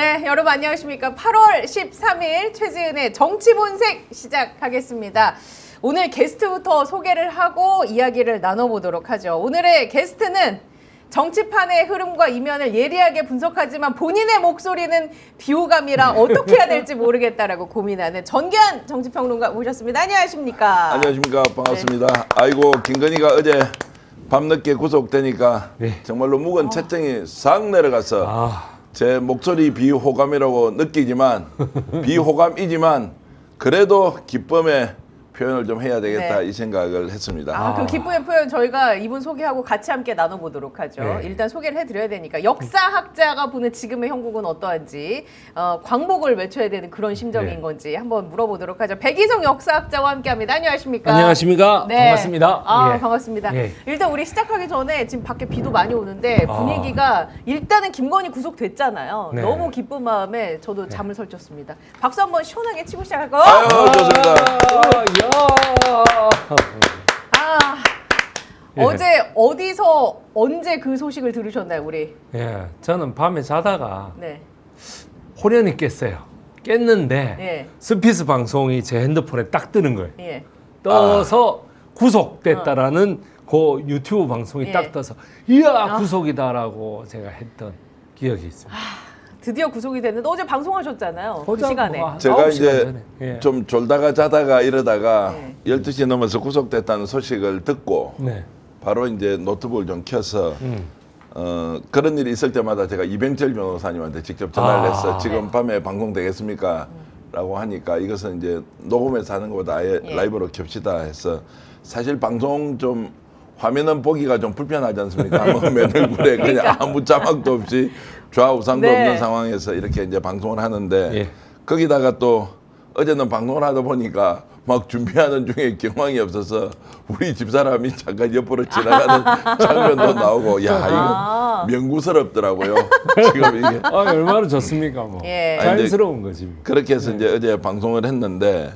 네, 여러분 안녕하십니까. 8월 13일 최지은의 정치본색 시작하겠습니다. 오늘 게스트부터 소개를 하고 이야기를 나눠보도록 하죠. 오늘의 게스트는 정치판의 흐름과 이면을 예리하게 분석하지만 본인의 목소리는 비호감이라 어떻게 해야 될지 모르겠다라고 고민하는 전기한 정치평론가 모셨습니다. 안녕하십니까? 안녕하십니까. 반갑습니다. 네. 아이고 김건희가 어제 밤늦게 구속되니까 정말로 묵은 채증이 싹 내려가서 제 목소리 비호감이라고 느끼지만 비호감이지만 그래도 기쁨의 표현을 좀 해야 되겠다 이 생각을 했습니다. 그 기쁨의 표현 저희가 이분 소개하고 같이 함께 나눠보도록 하죠. 일단 소개를 해드려야 되니까 역사학자가 보는 지금의 형국은 어떠한지 광복을 외쳐야 되는 그런 심정인 건지 한번 물어보도록 하죠. 백이성 역사학자와 함께합니다. 안녕하십니까? 안녕하십니까? 네. 반갑습니다. 반갑습니다. 일단 우리 시작하기 전에 지금 밖에 비도 많이 오는데 분위기가 일단은 김건희 구속됐잖아요. 너무 기쁜 마음에 저도 잠을 설쳤습니다. 박수 한번 시원하게 치고 시작할까요? 아유 좋습니다. 어제 어디서 언제 그 소식을 들으셨나요, 우리? 저는 밤에 자다가 호련히 깼어요. 깼는데 스피스 방송이 제 핸드폰에 딱 뜨는 거예요. 떠서 구속됐다라는 그 유튜브 방송이 딱 떠서 이야 구속이다라고 제가 했던 기억이 있습니다. 드디어 구속이 됐는데 어제 방송하셨잖아요. 그 시간에. 제가 이제 좀 졸다가 자다가 이러다가 12시 넘어서 구속됐다는 소식을 듣고 바로 이제 노트북을 좀 켜서 그런 일이 있을 때마다 제가 이병철 변호사님한테 직접 전화를 해서 지금 밤에 방송되겠습니까? 라고 하니까 이것은 이제 녹음해서 하는 것보다 아예 라이브로 켭시다 해서 사실 방송 좀 화면은 보기가 좀 불편하지 않습니까? 맨 얼굴에 그냥 아무 자막도 없이 좌우상도 없는 상황에서 이렇게 이제 방송을 하는데 거기다가 또 어제는 방송을 하다 보니까 막 준비하는 중에 경황이 없어서 우리 집사람이 잠깐 옆으로 지나가는 장면도 나오고 야 이거 명구스럽더라고요. 지금 이게 얼마나 좋습니까 뭐. 자연스러운 거지. 그렇게 해서 이제 어제 방송을 했는데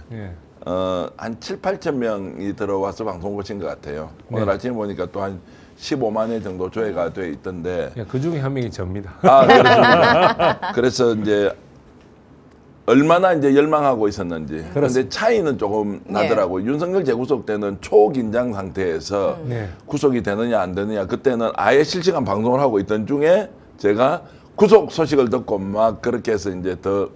한 7, 8천 명이 들어와서 방송 보신 것 같아요. 오늘 아침에 보니까 또 한 15만 회 정도 조회가 돼 있던데 그 중에 한 명이 접니다. 그렇습니다. 그래서 이제 얼마나 이제 열망하고 있었는지. 그런데 차이는 조금 나더라고요. 윤석열 재구속 때는 초긴장 상태에서 구속이 되느냐 안 되느냐 그때는 아예 실시간 방송을 하고 있던 중에 제가 구속 소식을 듣고 막 그렇게 해서 이제 더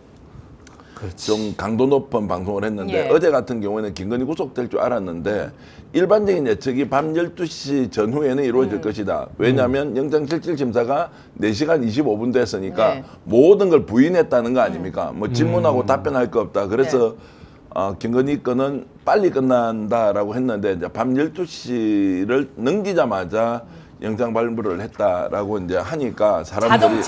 좀 강도 높은 방송을 했는데 어제 같은 경우에는 김건희 구속될 줄 알았는데 일반적인 예측이 밤 12시 전후에는 이루어질 것이다. 왜냐하면 영장실질심사가 4시간 25분 됐으니까 모든 걸 부인했다는 거 아닙니까? 뭐 질문하고 답변할 거 없다. 그래서 김건희 건은 빨리 끝난다라고 했는데 이제 밤 12시를 넘기자마자 영장 발부를 했다라고 이제 하니까 사람들이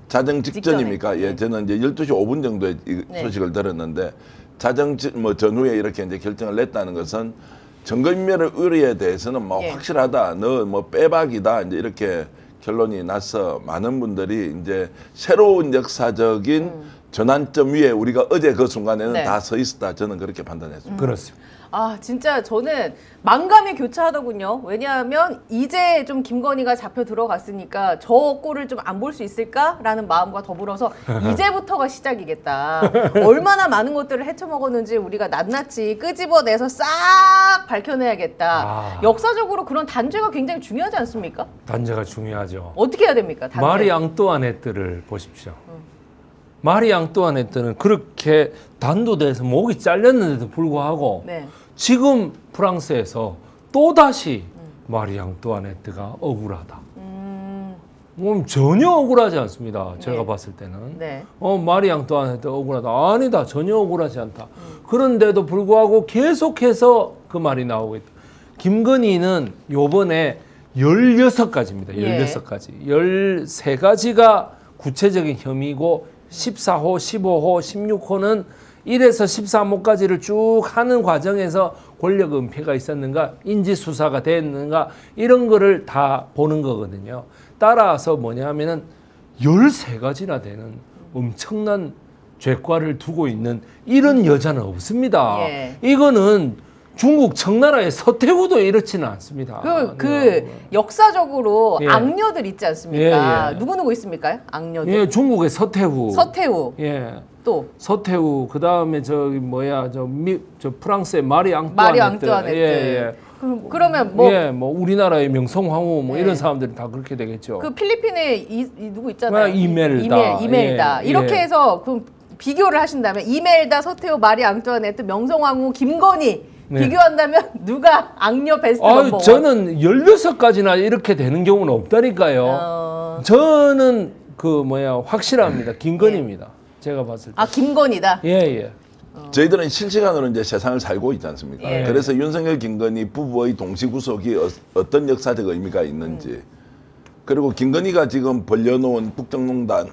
자정 직전입니까? 저는 이제 12시 5분 정도에 이 소식을 들었는데 전후에 이렇게 이제 결정을 냈다는 것은 증거인멸의 의뢰에 대해서는 뭐 확실하다, 너 뭐 빼박이다 이제 이렇게 결론이 나서 많은 분들이 이제 새로운 역사적인 전환점 위에 우리가 어제 그 순간에는 다 서 있었다. 저는 그렇게 판단했습니다. 그렇습니다. 진짜 저는 만감이 교차하더군요. 왜냐하면 이제 좀 김건희가 잡혀 들어갔으니까 저 꼴을 좀 안 볼 수 있을까라는 마음과 더불어서 이제부터가 시작이겠다. 얼마나 많은 것들을 헤쳐먹었는지 우리가 낱낱이 끄집어내서 싹 밝혀내야겠다. 역사적으로 그런 단죄가 굉장히 중요하지 않습니까? 단죄가 중요하죠. 어떻게 해야 됩니까? 단죄. 마리 앙뚜아네트를 보십시오. 마리 앙뚜아네트는 그렇게 단도대에서 목이 잘렸는데도 불구하고 지금 프랑스에서 또다시 마리 앙뚜아네트가 억울하다. 전혀 억울하지 않습니다. 제가 봤을 때는. 마리 앙뚜아네트 억울하다. 아니다. 전혀 억울하지 않다. 그런데도 불구하고 계속해서 그 말이 나오고 있다. 김건희는 요번에 16가지입니다. 16가지. 13가지가 구체적인 혐의고 14호, 15호, 16호는 1에서 13호까지를 쭉 하는 과정에서 권력 은폐가 있었는가, 인지수사가 됐는가 이런 거를 다 보는 거거든요. 따라서 뭐냐면은 13가지나 되는 엄청난 죄과를 두고 있는 이런 여자는 없습니다. 이거는 중국 청나라의 서태후도 이렇지는 않습니다. 역사적으로 예. 악녀들 있지 않습니까? 예, 예. 누구 있습니까? 악녀들. 예, 중국의 서태후. 서태후. 예. 또 서태후 그다음에 저기 뭐야 저 프랑스의 마리 마리 앙뚜아네트. 앙뚜아네트. 예. 그러면 뭐 예, 뭐 우리나라의 명성황후 뭐 예. 이런 사람들이 다 그렇게 되겠죠. 그 필리핀에 이 누구 있잖아요. 이멜다. 이멜다. 예, 이렇게 예. 해서 그 비교를 하신다면 이멜다, 서태후, 마리 앙뚜아네트, 명성황후, 김건희 네. 비교한다면 누가 악녀 베스트 아유, 넘버 원? 저는 16가지나 이렇게 되는 경우는 없다니까요. 저는 확실합니다. 김건희입니다. 제가 봤을 때. 아, 김건희다. 예, 예. 저희들은 실시간으로 이제 세상을 살고 있지 않습니까? 예. 그래서 윤석열, 김건희 부부의 동시 구속이 어떤 역사적 의미가 있는지, 그리고 김건희가 지금 벌려놓은 국정농단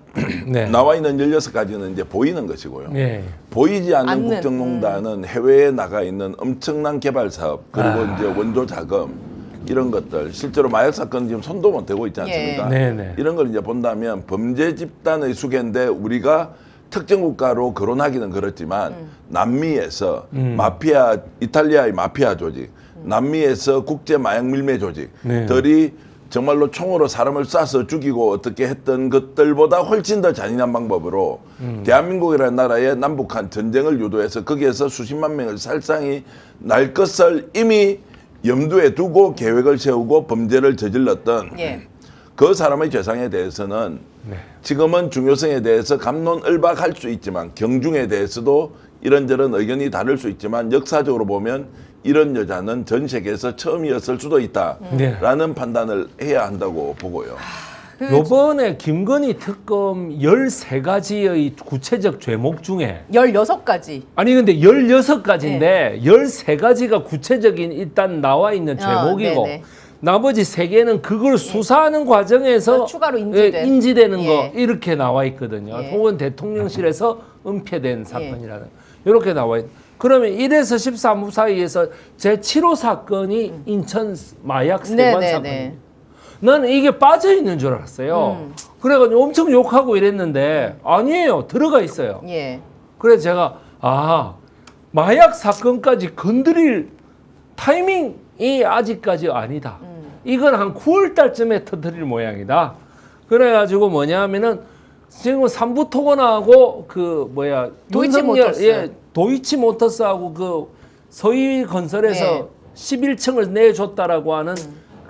네. 나와 있는 16가지는 이제 보이는 것이고요. 예. 보이지 않는 않는, 국정농단은 해외에 나가 있는 엄청난 개발 사업, 그리고 이제 원조 자금 이런 것들, 실제로 마약 사건 지금 손도 못 대고 있지 않습니까? 예. 네네. 이런 걸 이제 본다면 범죄 집단의 수괴인데 우리가 특정 국가로 거론하기는 그렇지만 남미에서 마피아, 이탈리아의 마피아 조직, 남미에서 국제 마약 밀매 조직들이 정말로 총으로 사람을 쏴서 죽이고 어떻게 했던 것들보다 훨씬 더 잔인한 방법으로 대한민국이라는 나라의 남북한 전쟁을 유도해서 거기에서 수십만 명을 살상이 날 것을 이미 염두에 두고 계획을 세우고 범죄를 저질렀던 예. 그 사람의 죄상에 대해서는 지금은 중요성에 대해서 갑론을박할 수 있지만 경중에 대해서도 이런저런 의견이 다를 수 있지만 역사적으로 보면 이런 여자는 전 세계에서 처음이었을 수도 있다라는 판단을 해야 한다고 보고요. 요번에 김건희 특검 13가지의 구체적 죄목 중에 16가지. 아니 근데 16가지인데 13가지가 구체적인 일단 나와 있는 죄목이고 네네. 나머지 3개는 그걸 수사하는 과정에서 추가로 인지되는 예. 거 이렇게 나와 있거든요. 예. 혹은 대통령실에서 은폐된 사건이라는 이렇게 나와 있. 그러면 1에서 13부 사이에서 제7호 사건이 인천 마약 세관 네네네. 사건입니다. 나는 이게 빠져 있는 줄 알았어요. 그래가지고 엄청 욕하고 이랬는데 아니에요. 들어가 있어요. 예. 그래서 제가 마약 사건까지 건드릴 타이밍이 아직까지 아니다. 이건 한 9월 달쯤에 터뜨릴 모양이다. 그래가지고 뭐냐면은 지금 삼부토건하고 도이치모터스. 도이치모터스하고 그 서희건설에서 11층을 내줬다라고 하는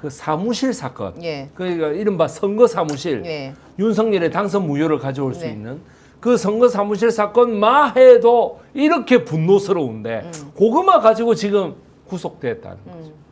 그 사무실 사건. 예. 그러니까 이른바 선거 사무실. 예. 윤석열의 당선 무효를 가져올 수 네. 있는 그 선거 사무실 사건만 해도 이렇게 분노스러운데 그것만 가지고 지금 구속됐다는 거죠.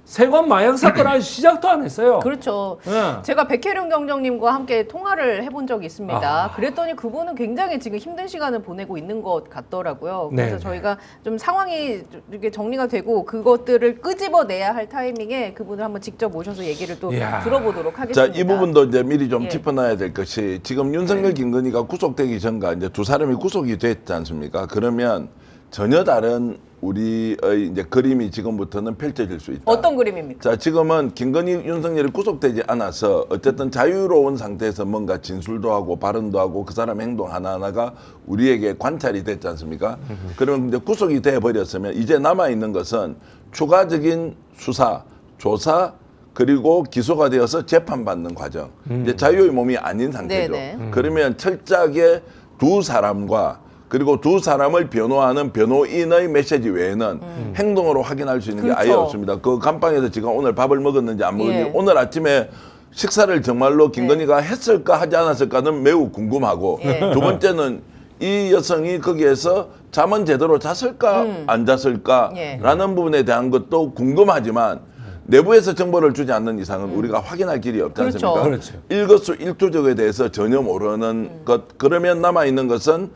세관 마약 사건 아직 시작도 안 했어요. 그렇죠. 예. 제가 백혜룡 경정님과 함께 통화를 해본 적이 있습니다. 아. 그랬더니 그분은 굉장히 지금 힘든 시간을 보내고 있는 것 같더라고요. 그래서 네. 저희가 좀 상황이 이렇게 정리가 되고 그것들을 끄집어내야 할 타이밍에 그분을 한번 직접 모셔서 얘기를 또 이야. 들어보도록 자, 하겠습니다. 이 부분도 이제 미리 좀 예. 짚어놔야 될 것이 지금 윤석열, 김건희가 구속되기 전과 이제 두 사람이 구속이 됐지 않습니까? 그러면 전혀 다른 우리의 이제 그림이 지금부터는 펼쳐질 수 있다. 어떤 그림입니까? 자, 지금은 김건희, 윤석열이 구속되지 않아서 어쨌든 자유로운 상태에서 뭔가 진술도 하고 발언도 하고 그 사람 행동 하나하나가 우리에게 관찰이 됐지 않습니까? 그러면 이제 구속이 돼 버렸으면 이제 남아 있는 것은 추가적인 수사, 조사 그리고 기소가 되어서 재판받는 과정. 이제 자유의 몸이 아닌 상태죠. 네네. 그러면 철저하게 두 사람과 그리고 두 사람을 변호하는 변호인의 메시지 외에는 행동으로 확인할 수 있는 게 아예 그렇죠. 없습니다. 그 감방에서 지금 오늘 밥을 먹었는지 안 먹었는지 예. 오늘 아침에 식사를 정말로 김건희가 했을까 하지 않았을까는 매우 궁금하고 예. 두 번째는 이 여성이 거기에서 잠은 제대로 잤을까 안 잤을까라는 부분에 대한 것도 궁금하지만 내부에서 정보를 주지 않는 이상은 우리가 확인할 길이 없지 그렇죠. 않습니까? 그렇죠. 일거수일투족에 대해서 전혀 모르는 것. 그러면 남아있는 것은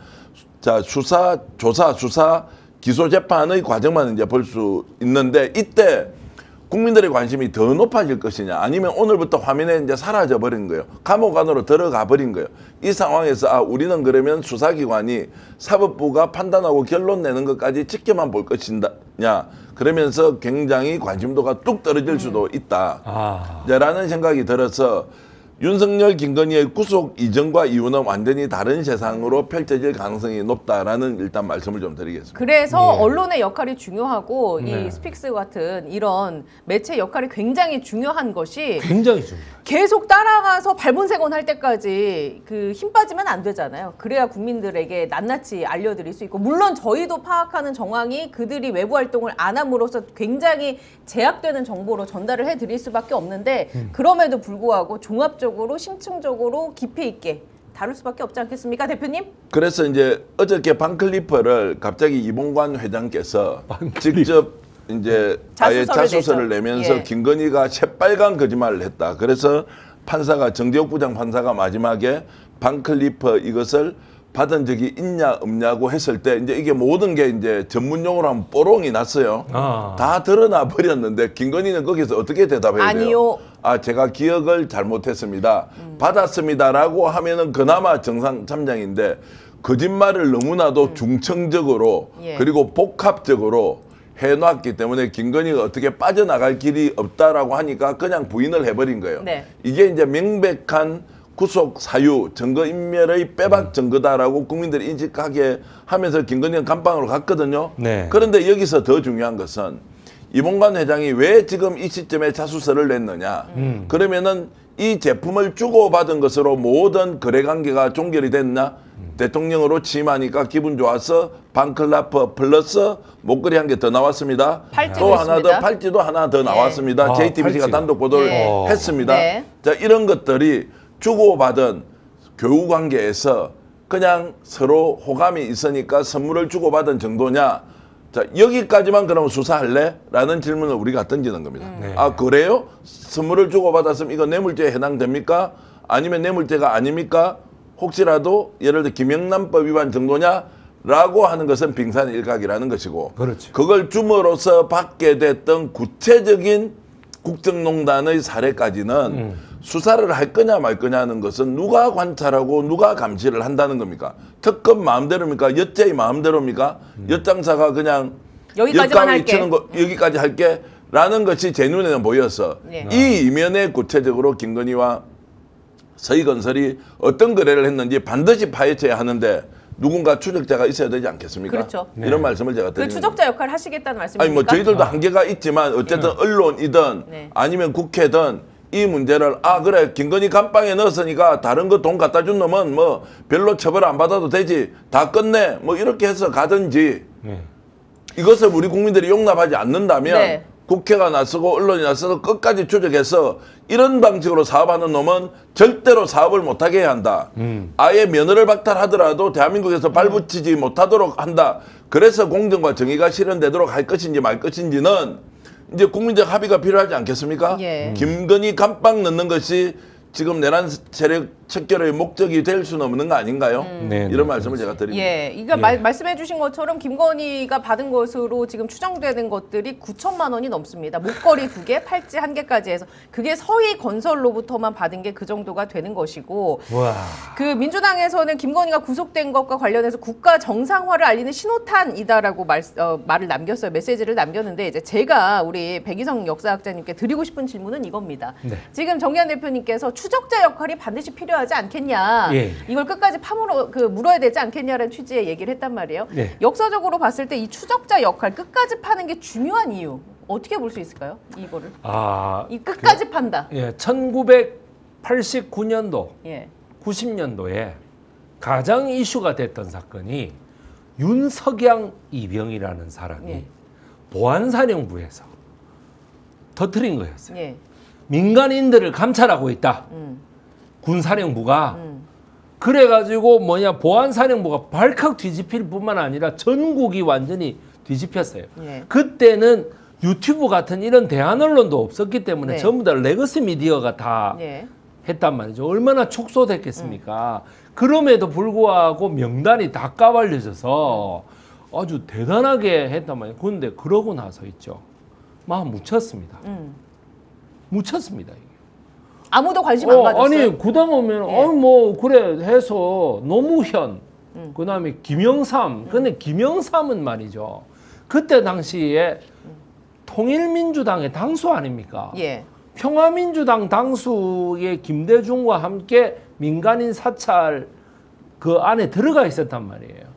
자, 수사, 조사, 수사, 기소 재판의 과정만 이제 볼 수 있는데 이때 국민들의 관심이 더 높아질 것이냐 아니면 오늘부터 화면에 이제 사라져 버린 거예요. 감옥 안으로 들어가 버린 거예요. 이 상황에서 우리는 그러면 수사기관이 사법부가 판단하고 결론 내는 것까지 지켜만 볼 것이냐 그러면서 굉장히 관심도가 뚝 떨어질 수도 있다. 라는 생각이 들어서 윤석열, 김건희의 구속 이전과 이후는 완전히 다른 세상으로 펼쳐질 가능성이 높다라는 일단 말씀을 좀 드리겠습니다. 그래서 네. 언론의 역할이 중요하고 네. 이 스픽스 같은 이런 매체 역할이 굉장히 중요한 것이 굉장히 중요해요. 계속 따라가서 발본색원 할 때까지 그 힘 빠지면 안 되잖아요. 그래야 국민들에게 낱낱이 알려드릴 수 있고, 물론 저희도 파악하는 정황이 그들이 외부 활동을 안 함으로써 굉장히 제약되는 정보로 전달을 해드릴 수밖에 없는데 그럼에도 불구하고 종합적으로 심층적으로 깊이 있게 다룰 수밖에 없지 않겠습니까, 대표님? 그래서 이제 어저께 반클리퍼를 갑자기 이봉관 회장께서 직접 이제 아예 자수서를 내면서 예. 김건희가 새빨간 거짓말을 했다. 그래서 판사가 정재욱 부장 판사가 마지막에 반클리퍼 이것을 받은 적이 있냐 없냐고 했을 때 이제 이게 모든 게 이제 전문 용어로 하면 뽀롱이 났어요. 다 드러나 버렸는데 김건희는 거기서 어떻게 대답해야 돼요? 아니요. 아, 제가 기억을 잘못했습니다. 받았습니다라고 하면은 그나마 정상 참작인데 거짓말을 너무나도 중청적으로 예. 그리고 복합적으로 해놨기 때문에 김건희가 어떻게 빠져나갈 길이 없다라고 하니까 그냥 부인을 해버린 거예요. 네. 이게 이제 명백한 구속 사유, 증거인멸의 빼박 증거다라고 국민들이 인식하게 하면서 김건희는 감방으로 갔거든요. 네. 그런데 여기서 더 중요한 것은 이봉관 회장이 왜 지금 이 시점에 자수서를 냈느냐. 그러면은 이 제품을 주고받은 것으로 모든 거래관계가 종결이 됐나? 대통령으로 취임하니까 기분 좋아서 반클라퍼 플러스 목걸이 한 개 더 나왔습니다. 팔찌도 또 하나 있습니다. 더 팔찌도 하나 더 예. 나왔습니다. 아, JTBC가 팔찌가. 단독 보도를 예. 했습니다. 네. 자, 이런 것들이 주고받은 교우 관계에서 그냥 서로 호감이 있으니까 선물을 주고받은 정도냐. 자, 여기까지만 그러면 수사할래? 라는 질문을 우리가 던지는 겁니다. 네. 아, 그래요? 선물을 주고받았으면 이거 뇌물죄에 해당됩니까? 아니면 뇌물죄가 아닙니까? 혹시라도 예를 들어 김영란법 위반 정도냐? 라고 하는 것은 빙산일각이라는 것이고, 그렇죠. 그걸 줌으로써 받게 됐던 구체적인 국정농단의 사례까지는 수사를 할 거냐 말 거냐 하는 것은 누가 관찰하고 누가 감시를 한다는 겁니까? 특검 마음대로입니까? 여죄의 마음대로입니까? 엿장사가 그냥 여기까지만 할게. 치는 거 여기까지 할게 라는 것이 제 눈에는 보여서 네. 이 이면에 구체적으로 김건희와 서희건설이 어떤 거래를 했는지 반드시 파헤쳐야 하는데 누군가 추적자가 있어야 되지 않겠습니까? 그렇죠. 이런 말씀을 제가 그 드리는 추적자 역할 하시겠다는 말씀입니까? 아니 뭐 저희들도 한계가 있지만 어쨌든 언론이든 네. 아니면 국회든 이 문제를 아 그래 김건희 감방에 넣었으니까 다른 거 돈 갖다 준 놈은 뭐 별로 처벌 안 받아도 되지 다 끝내 뭐 이렇게 해서 가든지 네. 이것을 우리 국민들이 용납하지 않는다면 네. 국회가 나서고 언론이 나서서 끝까지 추적해서 이런 방식으로 사업하는 놈은 절대로 사업을 못하게 해야 한다. 아예 면허를 박탈하더라도 대한민국에서 발붙이지 못하도록 한다. 그래서 공정과 정의가 실현되도록 할 것인지 말 것인지는 이제 국민적 합의가 필요하지 않겠습니까? 예. 김건희 감방 넣는 것이 지금 내란 세력 척결의 목적이 될 수는 없는 거 아닌가요? 네, 이런 네, 말씀을 제가 드립니다. 예, 이거 말씀해 주신 것처럼 김건희가 받은 것으로 지금 추정되는 것들이 9천만 원이 넘습니다. 목걸이 2개, 팔찌 1개까지 해서 그게 서희건설로부터만 받은 게 그 정도가 되는 것이고 와. 그 민주당에서는 김건희가 구속된 것과 관련해서 국가 정상화를 알리는 신호탄이다라고 말을 남겼어요. 메시지를 남겼는데 이제 제가 우리 백이성 역사학자님께 드리고 싶은 질문은 이겁니다. 네. 지금 정의한 대표님께서 추적자 역할이 반드시 필요하지 않겠냐. 예. 이걸 끝까지 물어야 되지 않겠냐라는 취지의 얘기를 했단 말이에요. 네. 역사적으로 봤을 때 이 추적자 역할 끝까지 파는 게 중요한 이유 어떻게 볼 수 있을까요? 이거를 이 끝까지 판다. 예, 1989년도, 예. 90년도에 가장 이슈가 됐던 사건이 윤석양 이병이라는 사람이 예. 보안사령부에서 터뜨린 거였어요. 예. 민간인들을 감찰하고 있다. 군사령부가. 그래가지고 보안사령부가 발칵 뒤집힐 뿐만 아니라 전국이 완전히 뒤집혔어요. 예. 그때는 유튜브 같은 이런 대한 언론도 없었기 때문에 네. 전부 다 레거시 미디어가 다 예. 했단 말이죠. 얼마나 축소됐겠습니까? 그럼에도 불구하고 명단이 다 까발려져서 아주 대단하게 했단 말이에요. 그런데 그러고 나서 있죠. 막 묻혔습니다. 묻혔습니다. 이게. 아무도 관심 안 가졌어요. 아니 그다음 오면 예. 뭐 그래 해서 노무현 그다음에 김영삼 근데 김영삼은 말이죠. 그때 당시에 통일민주당의 당수 아닙니까? 예. 평화민주당 당수의 김대중과 함께 민간인 사찰 그 안에 들어가 있었단 말이에요.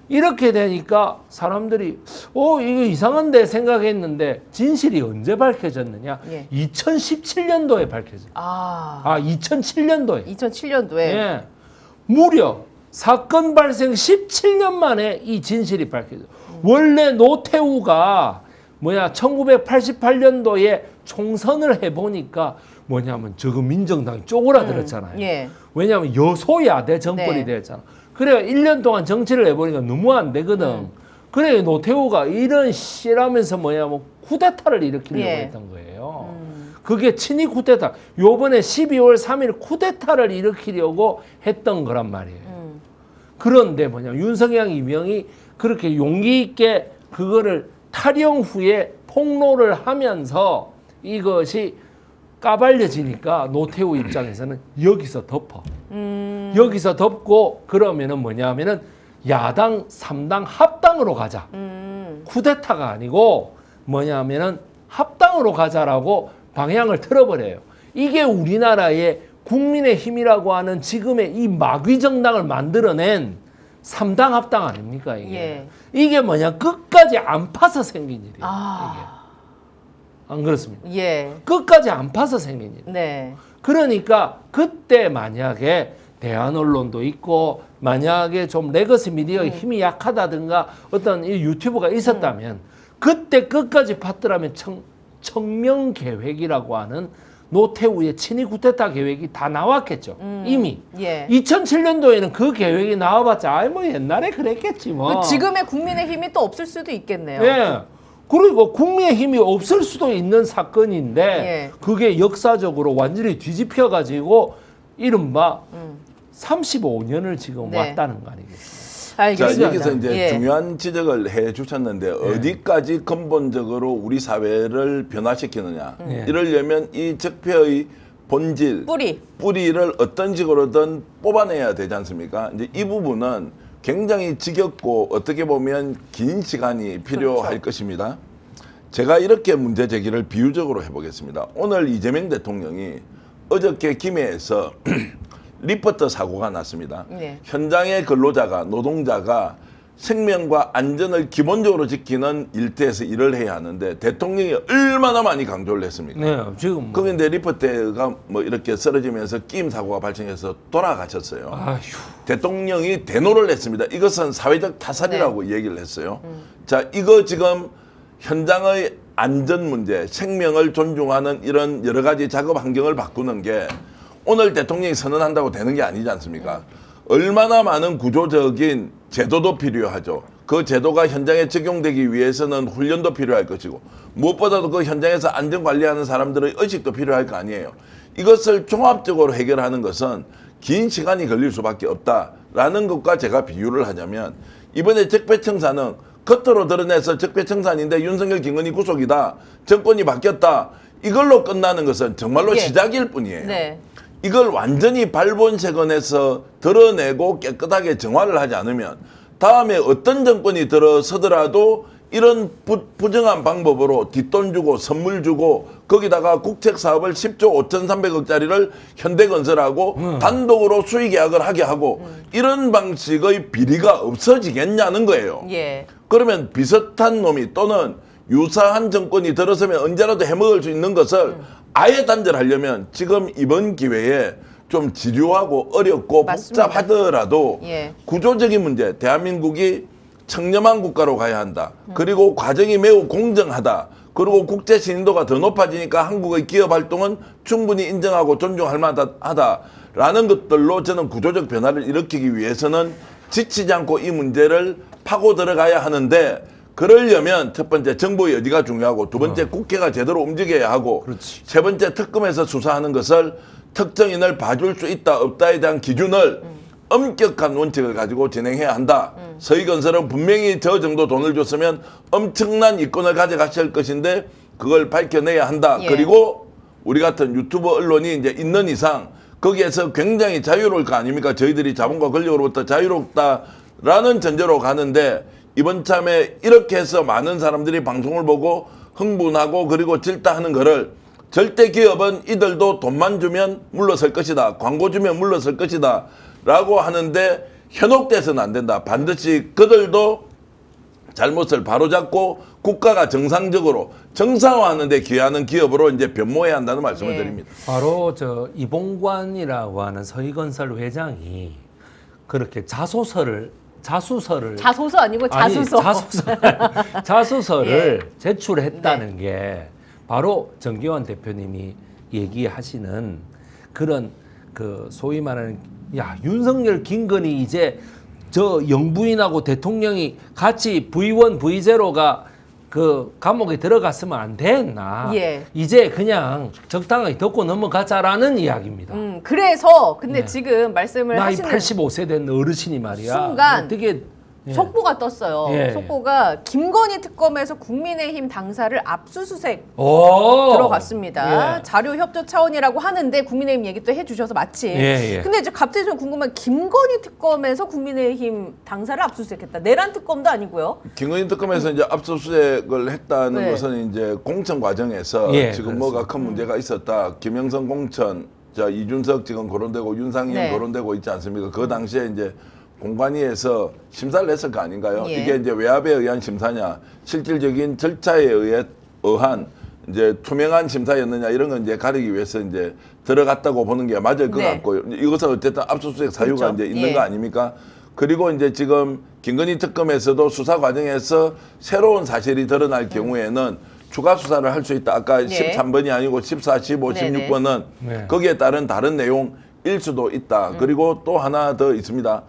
이렇게 되니까 사람들이 이거 이상한데 생각했는데 진실이 언제 밝혀졌느냐? 예. 2017년도에 밝혀졌어요. 2007년도에. 2007년도에. 예. 무려 사건 발생 17년 만에 이 진실이 밝혀졌어요. 원래 노태우가 1988년도에 총선을 해보니까 뭐냐면 저거 민정당이 쪼그라들었잖아요. 예. 왜냐하면 여소야대 정권이 네. 됐잖아. 그래 1년 동안 정치를 해보니까 너무 안 되거든. 그래 노태우가 이런 씨라면서 뭐냐면 쿠데타를 일으키려고 예. 했던 거예요. 그게 친위 쿠데타. 요번에 12월 3일 쿠데타를 일으키려고 했던 거란 말이에요. 그런데 윤석열 이명이 그렇게 용기 있게 그거를 탈영 후에 폭로를 하면서 이것이 까발려지니까 노태우 입장에서는 여기서 덮어. 여기서 덮고 그러면은 뭐냐면은 야당 3당 합당으로 가자. 쿠데타가 아니고 뭐냐면은 합당으로 가자라고 방향을 틀어버려요. 이게 우리나라의 국민의힘이라고 하는 지금의 이 마귀 정당을 만들어낸 3당 합당 아닙니까 이게? 예. 이게 뭐냐 끝까지 안 파서 생긴 일이에요. 이게. 안 그렇습니까? 예. 끝까지 안 파서 생긴 일. 네. 그러니까 그때 만약에 대한 언론도 있고 만약에 좀 레거시 미디어의 힘이 약하다든가 어떤 이 유튜브가 있었다면 그때 끝까지 봤더라면 청명 계획이라고 하는 노태우의 친위 쿠데타 계획이 다 나왔겠죠. 이미. 예. 2007년도에는 그 계획이 나와봤자 옛날에 그랬겠지 뭐. 지금의 국민의힘이 또 없을 수도 있겠네요. 네. 그리고 국민의힘이 없을 수도 있는 사건인데 예. 그게 역사적으로 완전히 뒤집혀가지고 이른바 35년을 지금 네. 왔다는 거 아니겠어요? 자, 알겠습니다. 여기서 이제 예. 중요한 지적을 해 주셨는데 어디까지 근본적으로 우리 사회를 변화시키느냐. 이러려면 이 적폐의 본질, 뿌리를 어떤 식으로든 뽑아내야 되지 않습니까? 이제 이 부분은 굉장히 지겹고 어떻게 보면 긴 시간이 필요할 것입니다. 제가 이렇게 문제 제기를 비유적으로 해보겠습니다. 오늘 이재명 대통령이 어저께 김해에서 리포터 사고가 났습니다. 네. 현장의 근로자가 노동자가 생명과 안전을 기본적으로 지키는 일대에서 일을 해야 하는데 대통령이 얼마나 많이 강조를 했습니까? 네, 지금 그런데 리포터가 뭐 이렇게 쓰러지면서 끼임 사고가 발생해서 돌아가셨어요. 아휴. 대통령이 대노를 했습니다. 이것은 사회적 타살이라고 얘기를 했어요. 자, 이거 지금 현장의 안전 문제, 생명을 존중하는 이런 여러 가지 작업 환경을 바꾸는 게 오늘 대통령이 선언한다고 되는 게 아니지 않습니까? 얼마나 많은 구조적인 제도도 필요하죠. 그 제도가 현장에 적용되기 위해서는 훈련도 필요할 것이고 무엇보다도 그 현장에서 안전관리하는 사람들의 의식도 필요할 거 아니에요. 이것을 종합적으로 해결하는 것은 긴 시간이 걸릴 수밖에 없다라는 것과 제가 비유를 하자면 이번에 적폐청산은 겉으로 드러내서 적폐청산인데 윤석열 김건희 구속이다. 정권이 바뀌었다. 이걸로 끝나는 것은 정말로 예. 시작일 뿐이에요. 네. 이걸 완전히 발본색원에서 드러내고 깨끗하게 정화를 하지 않으면 다음에 어떤 정권이 들어서더라도 이런 부정한 방법으로 뒷돈 주고 선물 주고 거기다가 국책사업을 10조 5,300억짜리를 현대건설하고 단독으로 수의계약을 하게 하고 이런 방식의 비리가 없어지겠냐는 거예요. 예. 그러면 비슷한 놈이 또는 유사한 정권이 들어서면 언제라도 해먹을 수 있는 것을 아예 단절하려면 지금 이번 기회에 좀 지루하고 어렵고 맞습니다. 복잡하더라도 예. 구조적인 문제, 대한민국이 청렴한 국가로 가야 한다. 그리고 과정이 매우 공정하다. 그리고 국제 신인도가 더 높아지니까 한국의 기업 활동은 충분히 인정하고 존중할 만하다라는 것들로 저는 구조적 변화를 일으키기 위해서는 지치지 않고 이 문제를 파고 들어가야 하는데 그러려면 첫 번째 정부의 여지가 중요하고 두 번째 국회가 제대로 움직여야 하고 그렇지. 세 번째 특검에서 수사하는 것을 특정인을 봐줄 수 있다 없다에 대한 기준을 엄격한 원칙을 가지고 진행해야 한다. 서희건설은 분명히 저 정도 돈을 줬으면 엄청난 이권을 가져가실 것인데 그걸 밝혀내야 한다. 예. 그리고 우리 같은 유튜버 언론이 이제 있는 이상 거기에서 굉장히 자유로울 거 아닙니까? 저희들이 자본과 권력으로부터 자유롭다라는 전제로 가는데 이번 참에 이렇게 해서 많은 사람들이 방송을 보고 흥분하고 그리고 질타하는 거를 절대 기업은 이들도 돈만 주면 물러설 것이다. 광고 주면 물러설 것이다. 라고 하는데 현혹돼서는 안 된다. 반드시 그들도 잘못을 바로잡고 국가가 정상적으로 정상화하는 데 기여하는 기업으로 이제 변모해야 한다는 말씀을 예. 드립니다. 바로 저 이봉관이라고 하는 서희건설 회장이 그렇게 자소서 아니고 자수서. 자소서를 예. 제출했다는 게 바로 정기환 대표님이 얘기하시는 그런 그 소위 말하는 야 윤석열 김건희 이제 저 영부인하고 대통령이 같이 V1, V0가 그 감옥에 들어갔으면 안 됐나? 예. 이제 그냥 적당하게 덮고 넘어가자라는 이야기입니다. 그래서 근데 네. 지금 말씀을 나이 하시는 85세 된 어르신이 말이야. 순간 되게 예. 속보가 떴어요. 예. 속보가 김건희 특검에서 국민의힘 당사를 압수수색 오! 들어갔습니다. 예. 자료 협조 차원이라고 하는데 국민의힘 얘기 또 해주셔서 마침. 예. 근데 이제 갑자기 좀 궁금한 김건희 특검에서 국민의힘 당사를 압수수색했다. 내란 특검도 아니고요. 김건희 특검에서 이제 압수수색을 했다는 네. 것은 이제 공천 과정에서 예, 지금 그렇습니다. 뭐가 큰 문제가 있었다. 김영선 공천, 자 이준석 지금 거론되고 윤상현 네. 거론되고 있지 않습니까? 그 당시에 이제 공관위에서 심사를 했을 거 아닌가요? 예. 이게 이제 외압에 의한 심사냐, 실질적인 절차에 의한 이제 투명한 심사였느냐 이런 건 이제 가리기 위해서 이제 들어갔다고 보는 게 맞을 것 네. 같고요. 이것은 어쨌든 압수수색 사유가 그렇죠. 이제 있는 예. 거 아닙니까? 그리고 이제 지금 김건희 특검에서도 수사 과정에서 새로운 사실이 드러날 경우에는 추가 수사를 할 수 있다. 아까 네. 13번이 아니고 14, 15, 네네. 16번은 네. 거기에 따른 다른 내용일 수도 있다. 그리고 또 하나 더 있습니다.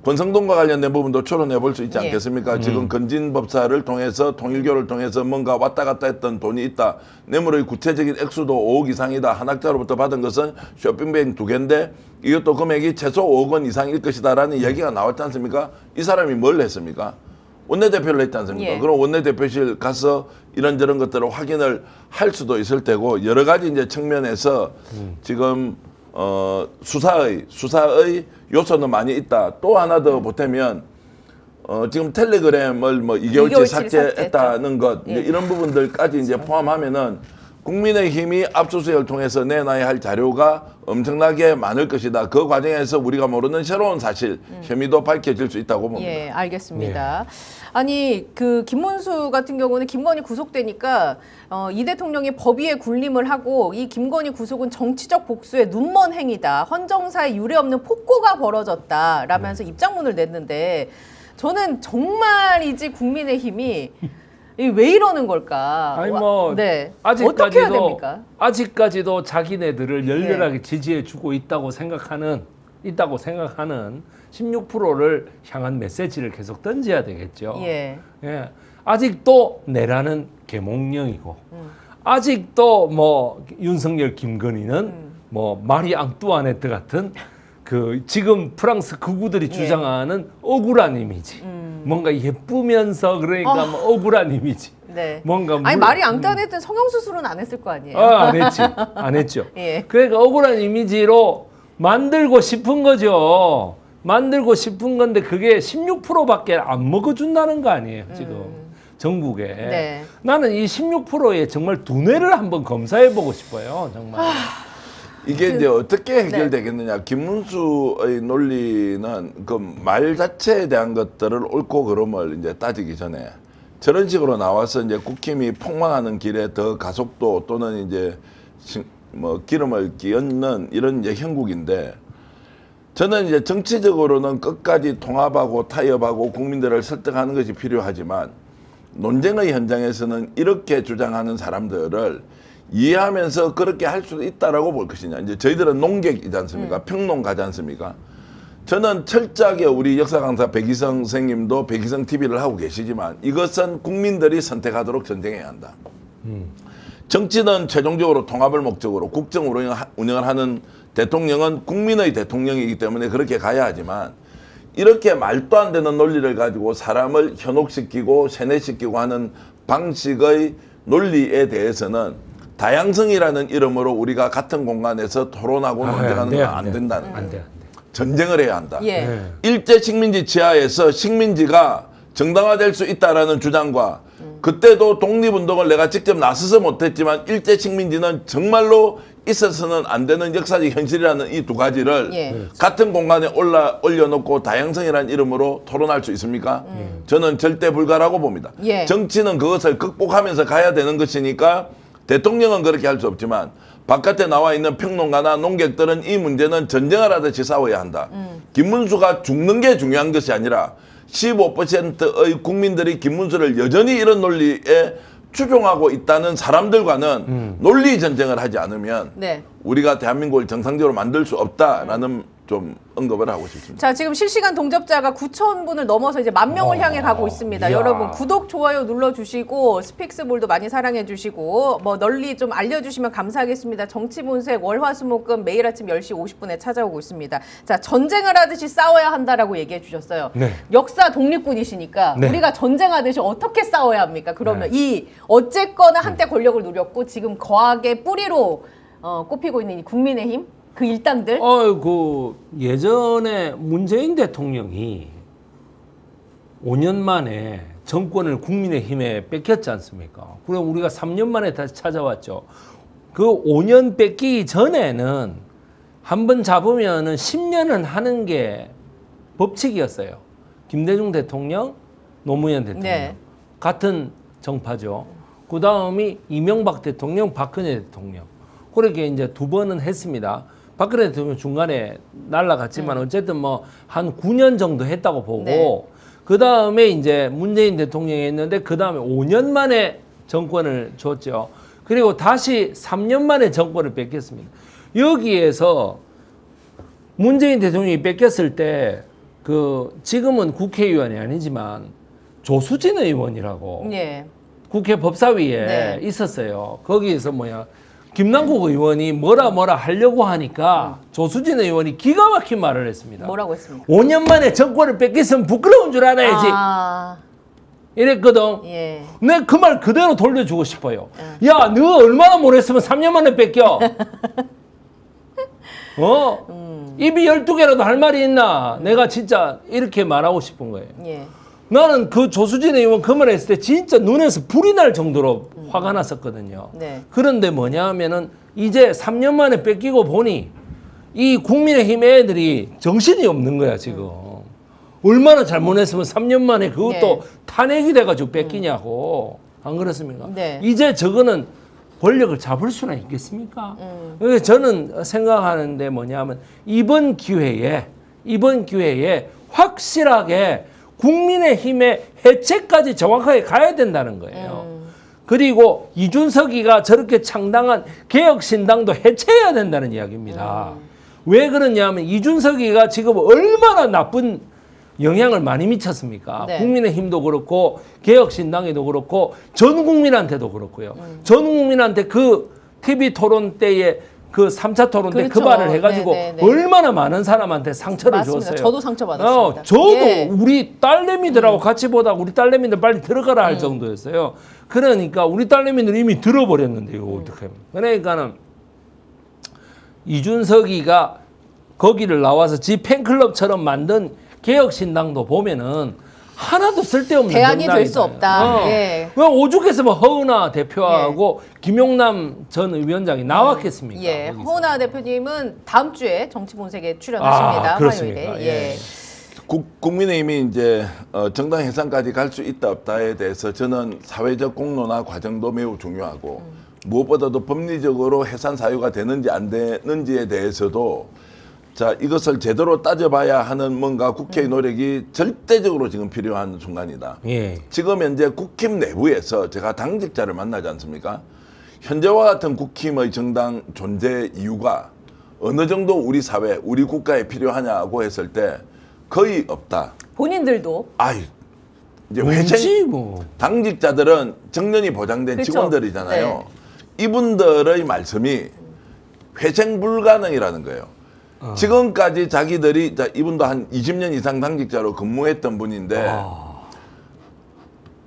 권성동과 관련된 부분도 추론해 볼 수 있지 예. 않겠습니까? 지금 건진법사를 통해서 통일교를 통해서 뭔가 왔다 갔다 했던 돈이 있다. 뇌물의 구체적인 액수도 5억 이상이다. 한학자로부터 받은 것은 쇼핑백 2개인데 이것도 금액이 최소 5억 원 이상일 것이다라는 이야기가 나왔지 않습니까? 이 사람이 뭘 했습니까? 원내대표를 했지 않습니까? 예. 그럼 원내대표실 가서 이런저런 것들을 확인을 할 수도 있을 테고 여러 가지 이제 측면에서 지금 수사의 요소는 많이 있다. 또 하나 더 보태면 지금 텔레그램을 뭐 2개월치 2개월치 삭제했다는 것 예. 이제 이런 부분들까지 이제 포함하면은 국민의힘이 압수수색을 통해서 내놔야 할 자료가 엄청나게 많을 것이다. 그 과정에서 우리가 모르는 새로운 사실, 혐의도 밝혀질 수 있다고 봅니다. 예, 알겠습니다. 아니 그 김문수 같은 경우는 김건희 구속되니까 이 대통령이 법위에 군림을 하고 이 김건희 구속은 정치적 복수의 눈먼 행위다. 헌정사에 유례없는 폭거가 벌어졌다라면서 입장문을 냈는데 저는 정말이지 국민의힘이 왜 이러는 걸까? 아니 뭐 네. 어떻게 해야 됩니까? 아직까지도 자기네들을 열렬하게 지지해주고 있다고 생각하는 16%를 향한 메시지를 계속 던져야 되겠죠. 예. 예. 아직도 내라는 계몽령이고 아직도 뭐 윤석열 김건희는 뭐 마리 앙뚜아네트 같은 그 지금 프랑스 극우들이 주장하는 억울한 이미지. 뭔가 예쁘면서 그러니까 뭐 억울한 이미지. 네. 뭔가 아니 말이 앙따냈던 성형수술은 안 했을 거 아니에요? 안 했지. 안 했죠. 예. 그러니까 억울한 이미지로 만들고 싶은 거죠. 만들고 싶은 건데 그게 16%밖에 안 먹어준다는 거 아니에요, 지금. 전국에. 네. 나는 이 16%의 정말 두뇌를 한번 검사해보고 싶어요, 정말. 이게 이제 어떻게 해결되겠느냐. 김문수의 논리는 그 말 자체에 대한 것들을 옳고 그름을 이제 따지기 전에 저런 식으로 나와서 이제 국힘이 폭망하는 길에 더 가속도 또는 이제 뭐 기름을 끼얹는 이런 이제 형국인데 저는 이제 정치적으로는 끝까지 통합하고 타협하고 국민들을 설득하는 것이 필요하지만 논쟁의 현장에서는 이렇게 주장하는 사람들을 이해하면서 그렇게 할 수도 있다라고 볼 것이냐. 이제 저희들은 농객이지 않습니까? 평론가지 않습니까? 저는 철저하게 우리 역사 강사 백이성 선생님도 백이성 TV를 하고 계시지만 이것은 국민들이 선택하도록 전쟁해야 한다. 정치는 최종적으로 통합을 목적으로 국정 운영을 하는 대통령은 국민의 대통령이기 때문에 그렇게 가야 하지만 이렇게 말도 안 되는 논리를 가지고 사람을 현혹시키고 세뇌시키고 하는 방식의 논리에 대해서는 다양성이라는 이름으로 우리가 같은 공간에서 토론하고 논쟁하는 건 안 된다는 거예요. 안 돼. 전쟁을 해야 한다. 예. 일제 식민지 치하에서 식민지가 정당화될 수 있다라는 주장과 그때도 독립운동을 내가 직접 나서서 못했지만 일제 식민지는 정말로 있어서는 안 되는 역사적 현실이라는 이 두 가지를 같은 공간에 올려놓고 다양성이라는 이름으로 토론할 수 있습니까? 저는 절대 불가라고 봅니다. 정치는 그것을 극복하면서 가야 되는 것이니까 대통령은 그렇게 할 수 없지만 바깥에 나와 있는 평론가나 농객들은 이 문제는 전쟁을 하듯이 싸워야 한다. 김문수가 죽는 게 중요한 것이 아니라 15%의 국민들이 김문수를 여전히 이런 논리에 추종하고 있다는 사람들과는 논리 전쟁을 하지 않으면 우리가 대한민국을 정상적으로 만들 수 없다라는 좀 언급을 하고 싶습니다. 자, 지금 실시간 동접자가 9,000분을 넘어서 이제 10,000명을 향해 가고 있습니다. 이야. 여러분 구독, 좋아요 눌러주시고 스픽스볼도 많이 사랑해주시고 뭐 널리 좀 알려주시면 감사하겠습니다. 정치본색 월화수목금 매일 아침 10시 50분에 찾아오고 있습니다. 자, 전쟁을 하듯이 싸워야 한다라고 얘기해 주셨어요. 네. 역사 독립군이시니까 네. 우리가 전쟁하듯이 어떻게 싸워야 합니까? 그러면 이 어쨌거나 한때 권력을 누렸고 지금 거악의 뿌리로 꼽히고 있는 이 국민의힘 그 일당들. 예전에 문재인 대통령이 5년 만에 정권을 국민의힘에 뺏겼지 않습니까? 그럼 우리가 3년 만에 다시 찾아왔죠. 그 5년 뺏기기 전에는 한 번 잡으면은 10년은 하는 게 법칙이었어요. 김대중 대통령, 노무현 대통령. 같은 정파죠. 그 다음이 이명박 대통령, 박근혜 대통령. 그렇게 이제 두 번은 했습니다. 박근혜 대통령 중간에 날라갔지만 어쨌든 뭐 한 9년 정도 했다고 보고 그 다음에 이제 문재인 대통령이 했는데 그 다음에 5년 만에 정권을 줬죠. 그리고 다시 3년 만에 정권을 뺏겼습니다. 여기에서 문재인 대통령이 뺏겼을 때 지금은 국회의원이 아니지만 조수진 의원이라고 국회 법사위에 있었어요. 거기에서 김남국 의원이 뭐라 하려고 하니까 조수진 의원이 기가 막힌 말을 했습니다. 뭐라고 했습니까? 5년 만에 정권을 뺏겼으면 부끄러운 줄 알아야지. 이랬거든. 내 그 말 그대로 돌려주고 싶어요. 야, 너 얼마나 못했으면 3년 만에 뺏겨. 입이 12개라도 할 말이 있나. 내가 진짜 이렇게 말하고 싶은 거예요. 나는 그 조수진 의원 그 말 했을 때 진짜 눈에서 불이 날 정도로 화가 났었거든요. 그런데 뭐냐 하면은 이제 3년 만에 뺏기고 보니 이 국민의힘 애들이 정신이 없는 거야, 지금. 얼마나 잘못했으면 3년 만에 그것도 탄핵이 돼가지고 뺏기냐고. 안 그렇습니까? 이제 저거는 권력을 잡을 수나 있겠습니까? 그래서 저는 생각하는데 뭐냐 하면 이번 기회에 확실하게 국민의힘의 해체까지 정확하게 가야 된다는 거예요. 그리고 이준석이가 저렇게 창당한 개혁신당도 해체해야 된다는 이야기입니다. 왜 그러냐면 이준석이가 지금 얼마나 나쁜 영향을 많이 미쳤습니까? 국민의힘도 그렇고 개혁신당에도 그렇고 전 국민한테도 그렇고요. 전 국민한테 그 TV 토론 때에 그 3차 토론 때 그 말을 해가지고 얼마나 많은 사람한테 상처를 줬어요. 저도 상처받았습니다. 저도 우리 딸내미들하고 같이 보다가 우리 딸내미들 빨리 들어가라 할 정도였어요. 그러니까 우리 딸내미들 이미 들어버렸는데 이거 어떡해. 그러니까는 이준석이가 거기를 나와서 지 팬클럽처럼 만든 개혁신당도 보면은 하나도 쓸데없는 대안이 될 수 없다. 오죽해서 허은하 대표하고 김용남 전 위원장이 나왔겠습니까? 허은하 대표님은 다음 주에 정치본색에 출연하십니다. 화요일에. 국민의힘이 이제 정당 해산까지 갈 수 있다 없다에 대해서 저는 사회적 공론화 과정도 매우 중요하고 무엇보다도 법리적으로 해산 사유가 되는지 안 되는지에 대해서도 자, 이것을 제대로 따져봐야 하는 뭔가 국회의 노력이 절대적으로 지금 필요한 순간이다. 지금 현재 국힘 내부에서 제가 당직자를 만나지 않습니까? 현재와 같은 국힘의 정당 존재 이유가 어느 정도 우리 사회, 우리 국가에 필요하냐고 했을 때 거의 없다. 본인들도. 이제 회생 당직자들은 정년이 보장된 직원들이잖아요. 이분들의 말씀이 회생 불가능이라는 거예요. 지금까지 자기들이 이분도 한 20년 이상 당직자로 근무했던 분인데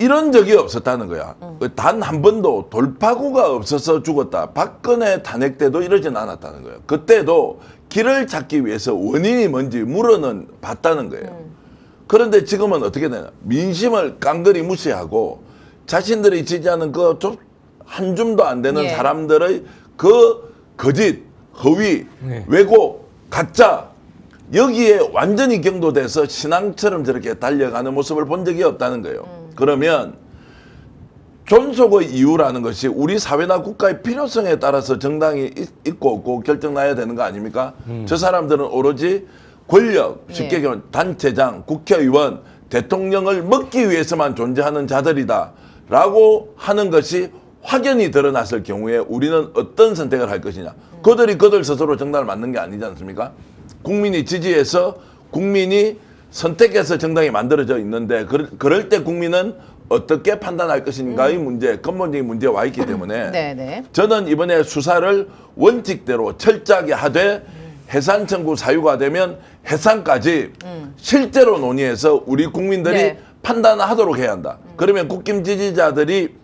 이런 적이 없었다는 거야. 단 한 번도 돌파구가 없어서 죽었다. 박근혜 탄핵 때도 이러진 않았다는 거예요. 그때도 길을 찾기 위해서 원인이 뭔지 물어는 봤다는 거예요. 그런데 지금은 어떻게 되냐. 민심을 깡그리 무시하고 자신들이 지지하는 그 한 줌도 안 되는 예. 사람들의 그 거짓, 허위, 네. 왜곡, 가짜 여기에 완전히 경도돼서 신앙처럼 저렇게 달려가는 모습을 본 적이 없다는 거예요. 그러면 존속의 이유라는 것이 우리 사회나 국가의 필요성에 따라서 정당이 있고 없고 결정나야 되는 거 아닙니까? 저 사람들은 오로지 권력, 쉽게 예. 얘기하면 단체장, 국회의원, 대통령을 먹기 위해서만 존재하는 자들이다라고 하는 것이 확연히 드러났을 경우에 우리는 어떤 선택을 할 것이냐. 그들이 그들 스스로 정당을 만든 게 아니지 않습니까? 국민이 지지해서 국민이 선택해서 정당이 만들어져 있는데 그럴 때 국민은 어떻게 판단할 것인가의 문제, 근본적인 문제에 와 있기 때문에 네네. 저는 이번에 수사를 원칙대로 철저하게 하되 해산 청구 사유가 되면 해산까지 실제로 논의해서 우리 국민들이 네. 판단하도록 해야 한다. 그러면 국힘 지지자들이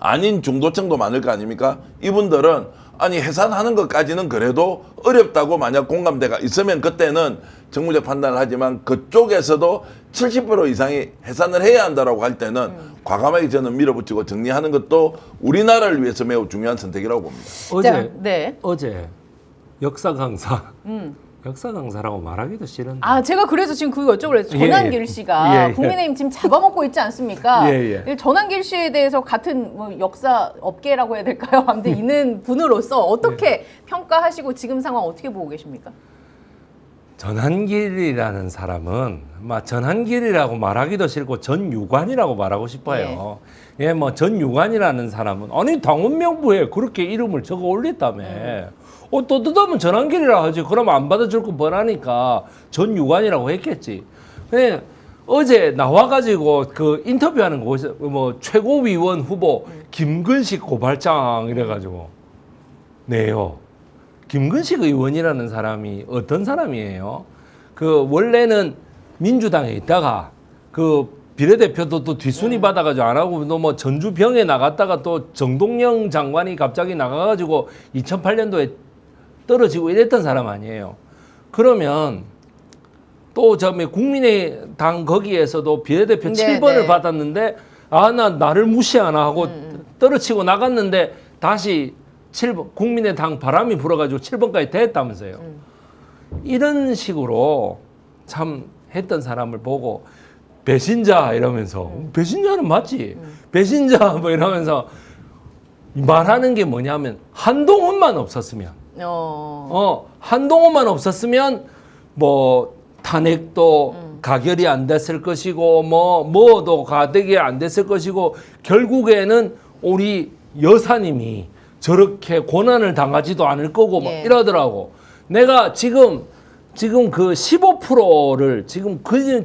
아닌 중도층도 많을 거 아닙니까? 이분들은 아니 해산하는 것까지는 그래도 어렵다고 만약 공감대가 있으면 그때는 정무적 판단을 하지만 그쪽에서도 70% 이상이 해산을 해야 한다라고 할 때는 과감하게 저는 밀어붙이고 정리하는 것도 우리나라를 위해서 매우 중요한 선택이라고 봅니다. 자, 네. 어제 역사 강사 역사 강사라고 말하기도 싫은데. 아, 제가 그래서 지금 그거 여쭤보려고 전한길 씨가 예, 예. 국민의힘 지금 잡아먹고 있지 않습니까? 예, 예. 전한길 씨에 대해서 같은 뭐 역사 업계라고 해야 될까요? 아무튼 있는 분으로서 어떻게 평가하시고 지금 상황 어떻게 보고 계십니까? 전한길이라는 사람은 막 전한길이라고 말하기도 싫고 전유관이라고 말하고 싶어요. 예, 뭐 전유관이라는 사람은 아니 당원 명부에 그렇게 이름을 적어 올렸다며. 또 뜯으면 전한길이라 하지. 그러면 안 받아줄 거 뻔하니까 전유관이라고 했겠지. 근데 어제 나와가지고 그 인터뷰하는 곳이 뭐 최고위원 후보 김근식 고발장 이래가지고 네요. 김근식 의원이라는 사람이 어떤 사람이에요? 그 원래는 민주당에 있다가 그 비례대표도 또 뒷순위 받아가지고 안 하고 또 뭐 전주병에 나갔다가 또 정동영 장관이 갑자기 나가가지고 2008년도에 떨어지고 이랬던 사람 아니에요. 그러면 또 저 국민의당 거기에서도 비례대표 네, 7번을 네. 받았는데 나를 무시하나 하고 떨어치고 나갔는데 다시 7번 국민의당 바람이 불어가지고 7번까지 됐다면서요. 이런 식으로 참 했던 사람을 보고 배신자 이러면서 배신자는 맞지. 배신자 뭐 이러면서 말하는 게 뭐냐면 한동훈만 없었으면 한동훈만 없었으면 뭐 탄핵도 가결이 안 됐을 것이고 뭐도 가득이 안 됐을 것이고 결국에는 우리 여사님이 저렇게 고난을 당하지도 않을 거고 막 예. 이러더라고. 내가 지금 그 15%를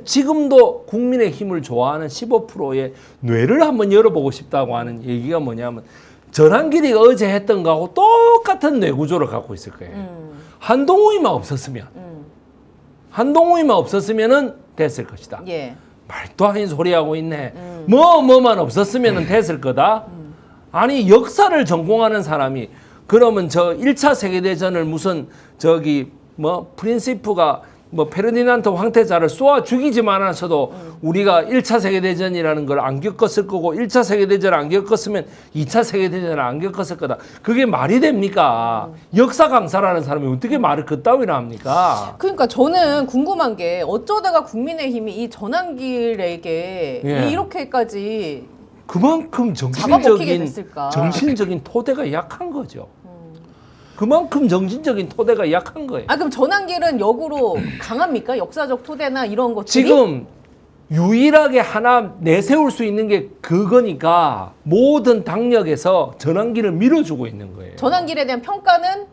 지금도 국민의힘을 좋아하는 15%의 뇌를 한번 열어보고 싶다고 하는 얘기가 뭐냐면 전한길이 어제 했던 거하고 똑같은 뇌 구조를 갖고 있을 거예요. 한동훈이만 없었으면은 됐을 것이다. 예. 말도 아닌 소리 하고 있네. 뭐만 없었으면은 됐을 거다. 아니 역사를 전공하는 사람이 그러면 저 1차 세계대전을 무슨 프린시프가 페르디난트 황태자를 쏘아 죽이지만 않았어도 우리가 1차 세계대전이라는 걸 안 겪었을 거고 1차 세계대전을 안 겪었으면 2차 세계대전을 안 겪었을 거다. 그게 말이 됩니까? 역사 강사라는 사람이 어떻게 말을 그따위로 합니까? 그러니까 저는 궁금한 게 어쩌다가 국민의힘이 이 전한길에게 예. 이렇게까지 그만큼 잡아먹히게 됐을까? 정신적인 토대가 약한 거죠. 그만큼 정신적인 토대가 약한 거예요. 그럼 전한길은 역으로 강합니까? 역사적 토대나 이런 것들이? 지금 유일하게 하나 내세울 수 있는 게 그거니까 모든 당력에서 전한길을 밀어주고 있는 거예요. 전한길에 대한 평가는 아주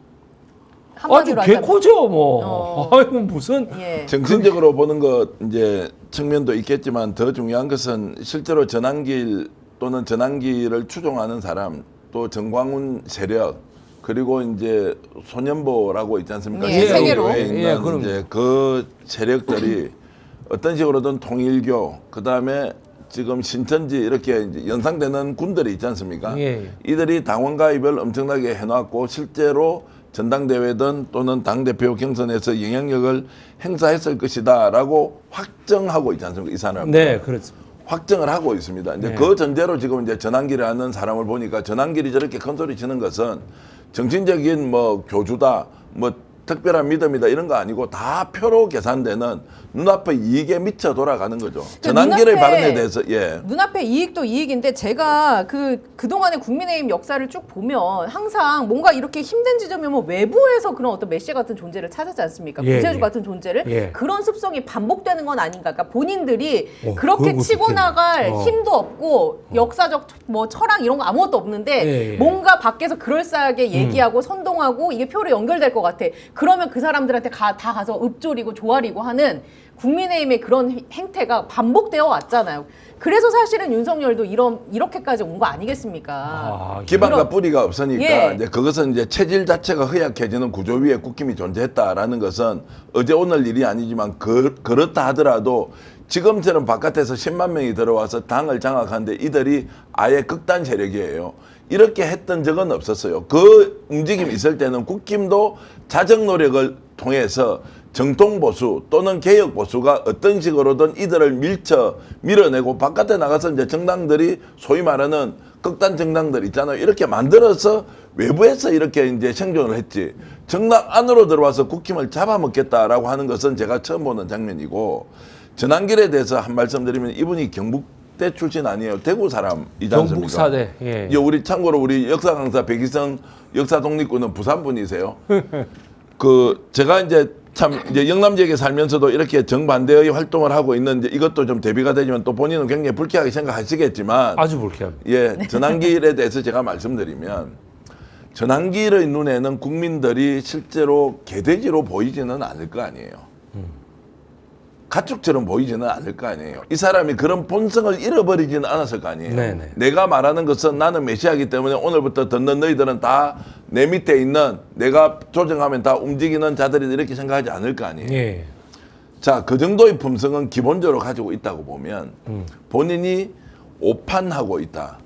한마디로 하자면 개코죠 뭐. 아이고 무슨 예. 정신적으로 보는 것 이제 측면도 있겠지만 더 중요한 것은 실제로 전한길 또는 전한길을 추종하는 사람 또 정광훈 세력 그리고 이제 소년보라고 있지 않습니까? 예, 세계로. 에 있는 예, 그럼. 이제 그 세력들이 어떤 식으로든 통일교 그다음에 지금 신천지 이렇게 이제 연상되는 군들이 있지 않습니까? 예. 이들이 당원 가입을 엄청나게 해놨고 실제로 전당대회든 또는 당대표 경선에서 영향력을 행사했을 것이다라고 확정하고 있지 않습니까? 이 사람. 네, 그렇습니다. 확정을 하고 있습니다. 이제 네. 그 전제로 지금 이제 전환기라는 사람을 보니까 전환길이 저렇게 큰 소리 치는 것은 정신적인 뭐 교주다, 뭐 특별한 믿음이다 이런 거 아니고 다 표로 계산되는 눈앞의 이익에 미쳐 돌아가는 거죠. 전환기의 발언에 대해서 눈앞에 이익도 이익인데 제가 그동안의 국민의힘 역사를 쭉 보면 항상 뭔가 이렇게 힘든 지점이 오면 외부에서 그런 어떤 메시 같은 존재를 찾았지 않습니까? 구세주 같은 존재를 그런 습성이 반복되는 건 아닌가? 그러니까 본인들이 그렇게 치고 나갈 힘도 없고 역사적 뭐 철학 이런 거 아무것도 없는데 뭔가 밖에서 그럴싸하게 얘기하고 선동하고 이게 표로 연결될 것 같아. 그러면 그 사람들한테 다 가서 읊조리고 조아리고 하는 국민의힘의 그런 행태가 반복되어 왔잖아요. 그래서 사실은 윤석열도 이렇게까지 온 거 아니겠습니까? 기반과 뿌리가 없으니까 이제 그것은 이제 체질 자체가 허약해지는 구조 위에 국힘이 존재했다라는 것은 어제 오늘 일이 아니지만 그렇다 하더라도 지금처럼 바깥에서 10만 명이 들어와서 당을 장악하는데 이들이 아예 극단 세력이에요. 이렇게 했던 적은 없었어요. 그 움직임이 있을 때는 국힘도 자정 노력을 통해서 정통보수 또는 개혁보수가 어떤 식으로든 이들을 밀어내고 바깥에 나가서 이제 정당들이 소위 말하는 극단 정당들 있잖아요. 이렇게 만들어서 외부에서 이렇게 이제 생존을 했지. 정당 안으로 들어와서 국힘을 잡아먹겠다라고 하는 것은 제가 처음 보는 장면이고 전환길에 대해서 한 말씀 드리면 이분이 경북대 출신 아니에요. 대구 사람이지 않습니까? 경북사대. 우리 참고로 우리 역사 강사 백이성 역사 독립군은 부산 분이세요. 제가 이제 영남 지역에 살면서도 이렇게 정반대의 활동을 하고 있는데 이것도 좀 대비가 되지만 또 본인은 굉장히 불쾌하게 생각하시겠지만 아주 불쾌합니다. 전환길에 대해서 제가 말씀드리면 전환길의 눈에는 국민들이 실제로 개돼지로 보이지는 않을 거 아니에요. 가축처럼 보이지는 않을 거 아니에요. 이 사람이 그런 본성을 잃어버리지는 않았을 거 아니에요. 네네. 내가 말하는 것은 나는 메시아이기 때문에 오늘부터 듣는 너희들은 다 내 밑에 있는 내가 조정하면 다 움직이는 자들이 이렇게 생각하지 않을 거 아니에요. 자, 그 정도의 품성은 기본적으로 가지고 있다고 보면 본인이 오판하고 있다.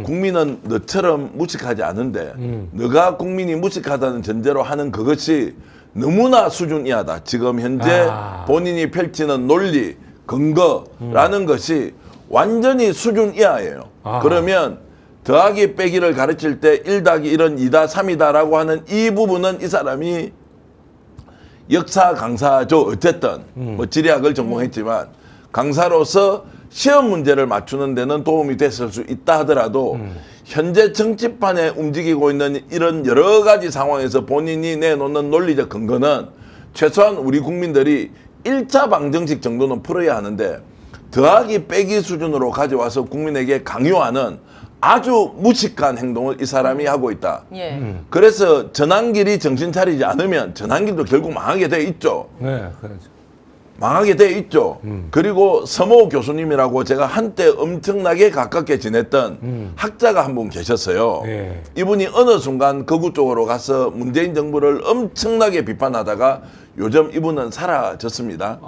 국민은 너처럼 무식하지 않은데 너가 국민이 무식하다는 전제로 하는 그것이 너무나 수준 이하다. 지금 현재 본인이 펼치는 논리, 근거라는 것이 완전히 수준 이하예요. 그러면 더하기 빼기를 가르칠 때 1 더하기 1은 2다 3이다라고 하는 이 부분은 이 사람이 역사 강사죠. 어쨌든 뭐 지리학을 전공했지만 강사로서 시험 문제를 맞추는 데는 도움이 됐을 수 있다 하더라도 현재 정치판에 움직이고 있는 이런 여러 가지 상황에서 본인이 내놓는 논리적 근거는 최소한 우리 국민들이 1차 방정식 정도는 풀어야 하는데 더하기 빼기 수준으로 가져와서 국민에게 강요하는 아주 무식한 행동을 이 사람이 하고 있다. 그래서 전환길이 정신 차리지 않으면 전환길도 결국 망하게 돼 있죠. 네, 그렇죠. 망하게 돼 있죠. 그리고 서모 교수님이라고 제가 한때 엄청나게 가깝게 지냈던 학자가 한 분 계셨어요. 이분이 어느 순간 거구 쪽으로 가서 문재인 정부를 엄청나게 비판하다가 요즘 이분은 사라졌습니다.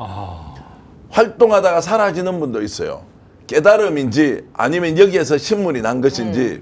활동하다가 사라지는 분도 있어요. 깨달음인지 아니면 여기에서 신문이 난 것인지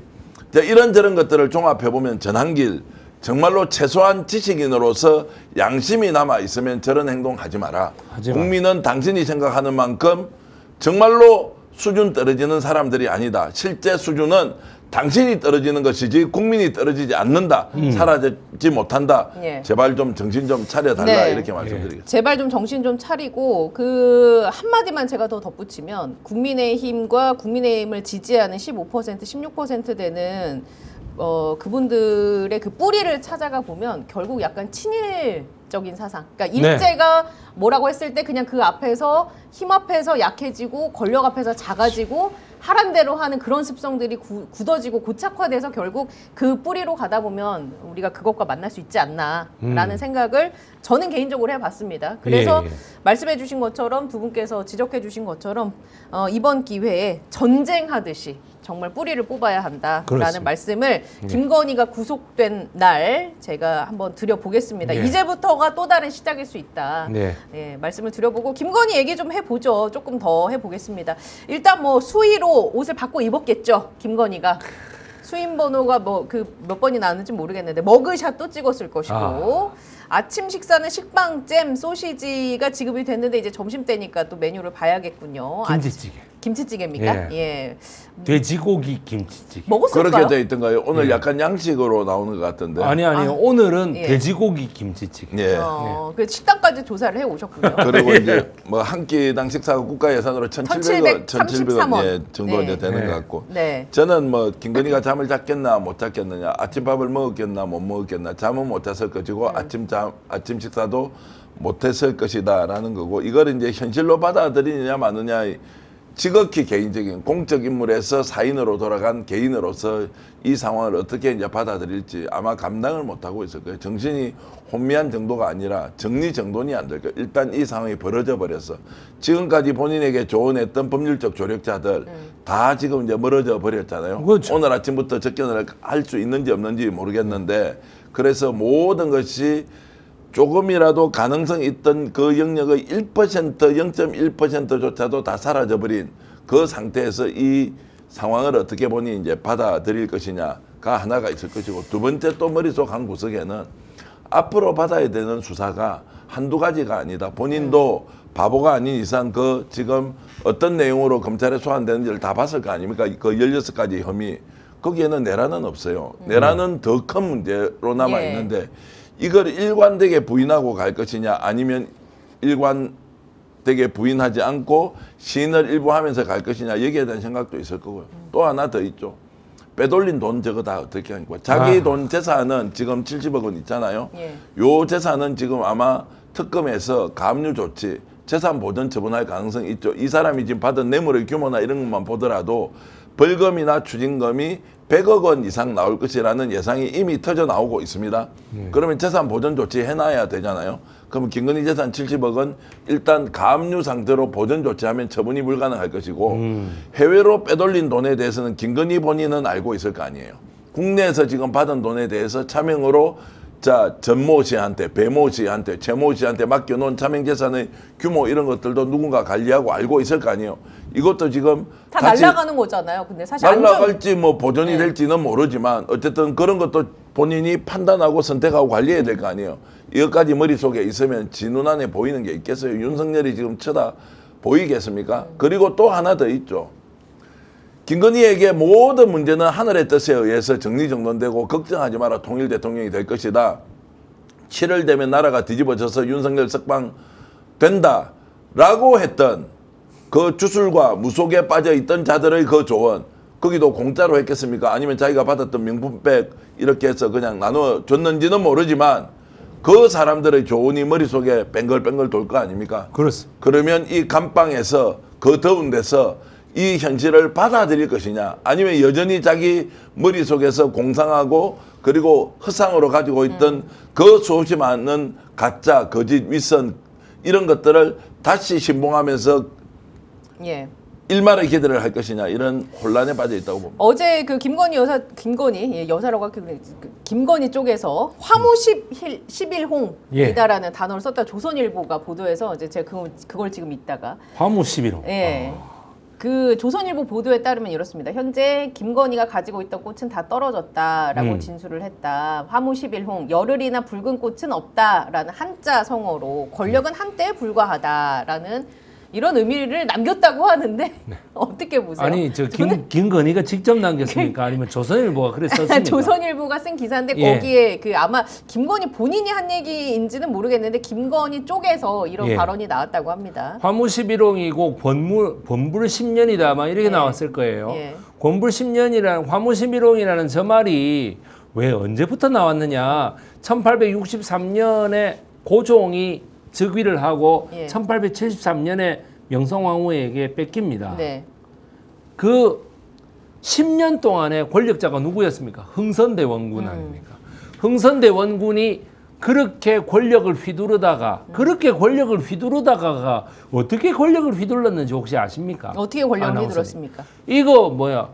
이런저런 것들을 종합해보면 전환길 정말로 최소한 지식인으로서 양심이 남아있으면 저런 행동하지 마라. 국민은 당신이 생각하는 만큼 정말로 수준 떨어지는 사람들이 아니다. 실제 수준은 당신이 떨어지는 것이지 국민이 떨어지지 않는다. 사라지지 못한다. 제발 좀 정신 좀 차려달라. 이렇게 말씀드리겠습니다. 제발 좀 정신 좀 차리고 그 한마디만 제가 더 덧붙이면 국민의힘과 국민의힘을 지지하는 15% 16% 되는 그분들의 그 뿌리를 찾아가 보면 결국 약간 친일적인 사상. 그러니까 일제가 뭐라고 했을 때 그냥 그 앞에서 힘 앞에서 약해지고 권력 앞에서 작아지고 하란 대로 하는 그런 습성들이 굳어지고 고착화돼서 결국 그 뿌리로 가다 보면 우리가 그것과 만날 수 있지 않나라는 생각을 저는 개인적으로 해봤습니다. 그래서 말씀해 주신 것처럼 두 분께서 지적해 주신 것처럼 이번 기회에 전쟁하듯이 정말 뿌리를 뽑아야 한다라는 말씀을 김건희가 구속된 날 제가 한번 드려보겠습니다. 이제부터가 또 다른 시작일 수 있다. 말씀을 드려보고 김건희 얘기 좀 해보죠. 조금 더 해보겠습니다. 일단 뭐 수의로 옷을 바꿔 입었겠죠. 김건희가. 수인 번호가 뭐 몇 번이 나왔는지 모르겠는데 머그샷도 찍었을 것이고 아침 식사는 식빵, 잼, 소시지가 지급이 됐는데 이제 점심 때니까 또 메뉴를 봐야겠군요. 김치찌개. 김치찌개입니까? 예. 예. 돼지고기 김치찌개. 먹었을까요? 그렇게 돼 있던가요? 오늘 예. 약간 양식으로 나오는 것 같던데. 아니요. 아, 오늘은 예. 돼지고기 김치찌개. 예. 그 식당까지 조사를 해 오셨군요. 그리고 이제 뭐 한 끼당 식사가 국가 예산으로 1,700원, 1,733원. 예, 정도 이제 네. 되는 네. 것 같고. 네. 저는 뭐 김건희가 잠을 잤겠나 못 잤겠느냐, 아침밥을 먹었겠나 못 먹었겠나, 잠은 못 잤을 것이고 아침 식사도 못했을 것이다라는 거고, 이걸 이제 현실로 받아들이느냐 마느냐, 지극히 개인적인 공적 인물에서 사인으로 돌아간 개인으로서 이 상황을 어떻게 이제 받아들일지 아마 감당을 못 하고 있을 거예요. 정신이 혼미한 정도가 아니라 정리정돈이 안 될 거예요. 일단 이 상황이 벌어져 버렸어. 지금까지 본인에게 조언했던 법률적 조력자들 다 지금 이제 멀어져 버렸잖아요. 그렇죠. 오늘 아침부터 접견을 할 수 있는지 없는지 모르겠는데, 그래서 모든 것이 조금이라도 가능성 있던 그 영역의 1%, 0.1%조차도 다 사라져버린 그 상태에서 이 상황을 어떻게 보니 이제 받아들일 것이냐가 하나가 있을 것이고, 두 번째 또 머릿속 한 구석에는 앞으로 받아야 되는 수사가 한두 가지가 아니다. 본인도 바보가 아닌 이상 그 지금 어떤 내용으로 검찰에 소환되는지를 다 봤을 거 아닙니까? 그 16가지 혐의. 거기에는 내란은 없어요. 내란은 더 큰 문제로 남아있는데, 이걸 일관되게 부인하고 갈 것이냐, 아니면 일관되게 부인하지 않고 시인을 일부 하면서 갈 것이냐, 여기에 대한 생각도 있을 거고요. 또 하나 더 있죠. 빼돌린 돈 저거 다 어떻게 하니까. 자기 돈 재산은 지금 70억 원 있잖아요. 예. 요 재산은 지금 아마 특검에서 가압류 조치, 재산 보전 처분할 가능성이 있죠. 이 사람이 지금 받은 뇌물의 규모나 이런 것만 보더라도 벌금이나 추징금이 100억 원 이상 나올 것이라는 예상이 이미 터져 나오고 있습니다. 그러면 재산 보전 조치 해놔야 되잖아요. 그러면 김건희 재산 70억은 일단 가압류 상태로 보전 조치하면 처분이 불가능할 것이고, 해외로 빼돌린 돈에 대해서는 김건희 본인은 알고 있을 거 아니에요. 국내에서 지금 받은 돈에 대해서 차명으로 전모 씨한테, 배모 씨한테, 최모 씨한테 맡겨놓은 차명 재산의 규모 이런 것들도 누군가 관리하고 알고 있을 거 아니에요. 이것도 지금 다 날아가는 거잖아요. 근데 사실 날아갈지 뭐 보존이 될지는 모르지만 어쨌든 그런 것도 본인이 판단하고 선택하고 관리해야 될 거 아니에요. 이것까지 머릿속에 있으면 지 눈안에 보이는 게 있겠어요. 윤석열이 지금 쳐다 보이겠습니까? 그리고 또 하나 더 있죠. 김건희에게 모든 문제는 하늘의 뜻에 의해서 정리정돈되고 걱정하지 마라, 통일 대통령이 될 것이다. 7월 되면 나라가 뒤집어져서 윤석열 석방 된다라고 했던 그 주술과 무속에 빠져있던 자들의 그 조언, 거기도 공짜로 했겠습니까? 아니면 자기가 받았던 명품백 이렇게 해서 그냥 나눠줬는지는 모르지만 그 사람들의 조언이 머릿속에 뱅글뱅글 돌 거 아닙니까? 그렇습니다. 그러면 이 감방에서 그 더운 데서 이 현실을 받아들일 것이냐, 아니면 여전히 자기 머릿속에서 공상하고 그리고 허상으로 가지고 있던 그 수없이 많은 가짜, 거짓, 윗선 이런 것들을 다시 신봉하면서 예. 일말의 기대를 할 것이냐, 이런 혼란에 빠져 있다고 봅니다. 어제 그 김건희 여사라고 김건희 쪽에서 화무 11홍이다라는 단어를 썼다 조선일보가 보도해서 이제 제가 그걸 지금 읽다가 화무 11호. 예. 그 조선일보 보도에 따르면 이렇습니다. 현재 김건희가 가지고 있던 꽃은 다 떨어졌다라고 진술을 했다. 화무 11홍, 열흘이나 붉은 꽃은 없다라는 한자 성어로 권력은 한때에 불과하다라는 이런 의미를 남겼다고 하는데 어떻게 보세요? 아니 김건희가 직접 남겼습니까? 아니면 조선일보가 그래 썼습니까? 조선일보가 쓴 기사인데 예. 거기에 그 아마 김건희 본인이 한 얘기인지는 모르겠는데 김건희 쪽에서 이런 예. 발언이 나왔다고 합니다. 화무 11홍이고 권불 10년이다 아마 이렇게 예. 나왔을 거예요. 예. 권불 10년이라는 화무 11홍이라는 저 말이 왜 언제부터 나왔느냐? 1863년에 고종이 즉위를 하고 예. 1873년에 명성황후에게 뺏깁니다. 네. 그 10년 동안의 권력자가 누구였습니까? 흥선대원군 아닙니까? 흥선대원군이 그렇게 권력을 휘두르다가 어떻게 권력을 휘둘렀는지 혹시 아십니까? 어떻게 권력을 아나운서님. 휘둘렀습니까? 이거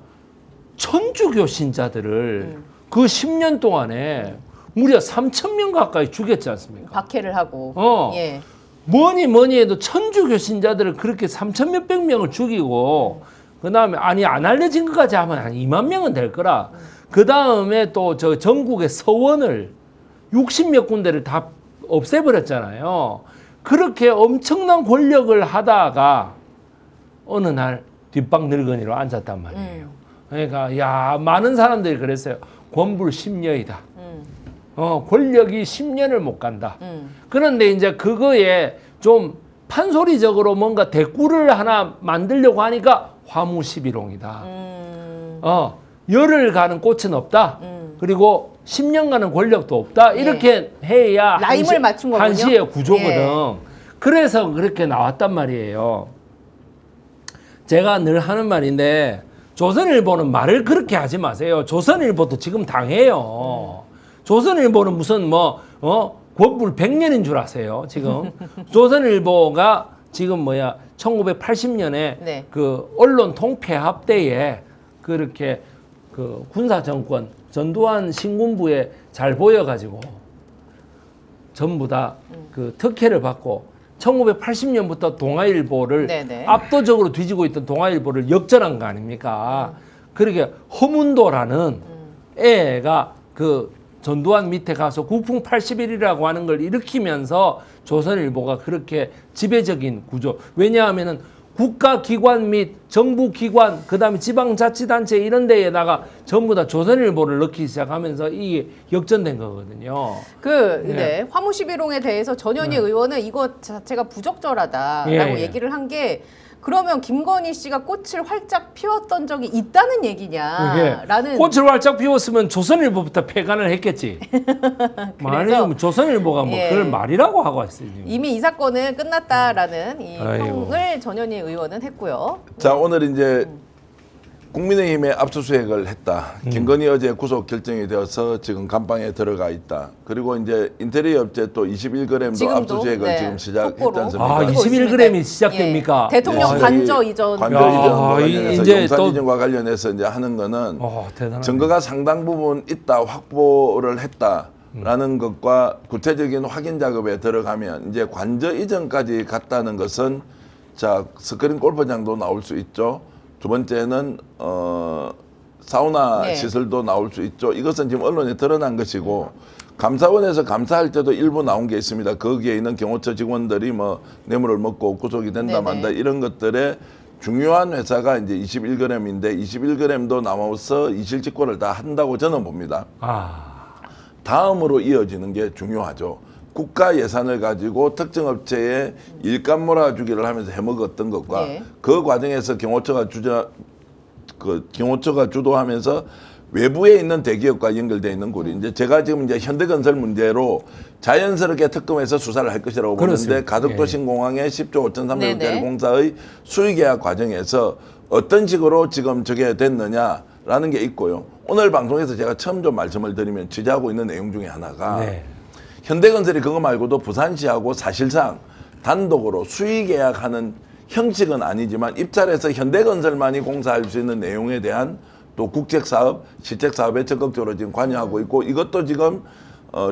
천주교 신자들을 그 10년 동안에 무려 3,000명 가까이 죽였지 않습니까? 박해를 하고. 예. 뭐니 해도 천주교 신자들을 그렇게 3,000몇백 명을 죽이고 그다음에 안 알려진 것까지 하면 한 2만 명은 될 거라. 그다음에 또 저 전국의 서원을 60몇 군데를 다 없애버렸잖아요. 그렇게 엄청난 권력을 하다가 어느 날 뒷방 늙은이로 앉았단 말이에요. 그러니까 야 많은 사람들이 그랬어요. 권불 10년이다. 권력이 10년을 못 간다. 그런데 이제 그거에 좀 판소리적으로 뭔가 대꾸를 하나 만들려고 하니까 화무 11홍이다. 열을 가는 꽃은 없다. 그리고 10년간은 권력도 없다. 이렇게 해야 라임을 맞춘 거군요. 한시의 구조거든. 그래서 그렇게 나왔단 말이에요. 제가 늘 하는 말인데 조선일보는 말을 그렇게 하지 마세요. 조선일보도 지금 당해요. 조선일보는 무슨 권불 100년인 줄 아세요, 지금. 조선일보가 지금 1980년에 그 언론 통폐합 때에 그렇게 그 군사정권 전두환 신군부에 잘 보여가지고 전부 다 그 특혜를 받고 1980년부터 동아일보를 압도적으로 뒤지고 있던 동아일보를 역전한 거 아닙니까? 그렇게 허문도라는 애가 그 전두환 밑에 가서 국풍 81이라고 하는 걸 일으키면서 조선일보가 그렇게 지배적인 구조. 왜냐하면은 국가기관 및 정부기관, 그 다음에 지방자치단체 이런 데에다가 전부 다 조선일보를 넣기 시작하면서 이게 역전된 거거든요. 화무 11홍에 대해서 전현희 의원은 이거 자체가 부적절하다라고 얘기를 한 게 그러면 김건희 씨가 꽃을 활짝 피웠던 적이 있다는 얘기냐라는. 꽃을 활짝 피웠으면 조선일보부터 폐간을 했겠지. 아니면 조선일보가 그걸 말이라고 하고 왔어요. 지금. 이미 이 사건은 끝났다라는 이 평을 전현희 의원은 했고요. 자, 오늘 이제 국민의힘에 압수수색을 했다. 김건희 어제 구속 결정이 되어서 지금 감방에 들어가 있다. 그리고 이제 인테리어 업체 또 21g도 압수수색을 지금 시작했지 않습니까? 21g이 시작됩니까? 대통령 관저 이전. 관저 이전과 관련해서 용산 이전과 관련해서 이제 하는 거는 증거가 상당 부분 있다, 확보를 했다라는 것과 구체적인 확인 작업에 들어가면 이제 관저 이전까지 갔다는 것은 자, 스크린 골프장도 나올 수 있죠. 두 번째는 사우나 시설도 나올 수 있죠. 이것은 지금 언론에 드러난 것이고 감사원에서 감사할 때도 일부 나온 게 있습니다. 거기에 있는 경호처 직원들이 뇌물을 먹고 구속이 된다 만다 이런 것들에 중요한 회사가 이제 21g인데 21g도 나와서 이실직고를 다 한다고 저는 봅니다. 다음으로 이어지는 게 중요하죠. 국가 예산을 가지고 특정 업체에 일감 몰아주기를 하면서 해먹었던 것과 그 과정에서 경호처가 주도하면서 외부에 있는 대기업과 연결되어 있는 꼴이 이제 제가 지금 이제 현대건설 문제로 자연스럽게 특검에서 수사를 할 것이라고 보는데 가덕도심공항의 10조 5,300억짜리 공사의 수의계약 과정에서 어떤 식으로 지금 저게 됐느냐라는 게 있고요. 오늘 방송에서 제가 처음 좀 말씀을 드리면 취재하고 있는 내용 중에 하나가 현대건설이 그거 말고도 부산시하고 사실상 단독으로 수의계약하는 형식은 아니지만 입찰해서 현대건설만이 공사할 수 있는 내용에 대한 또 국책사업, 시책사업에 적극적으로 지금 관여하고 있고 이것도 지금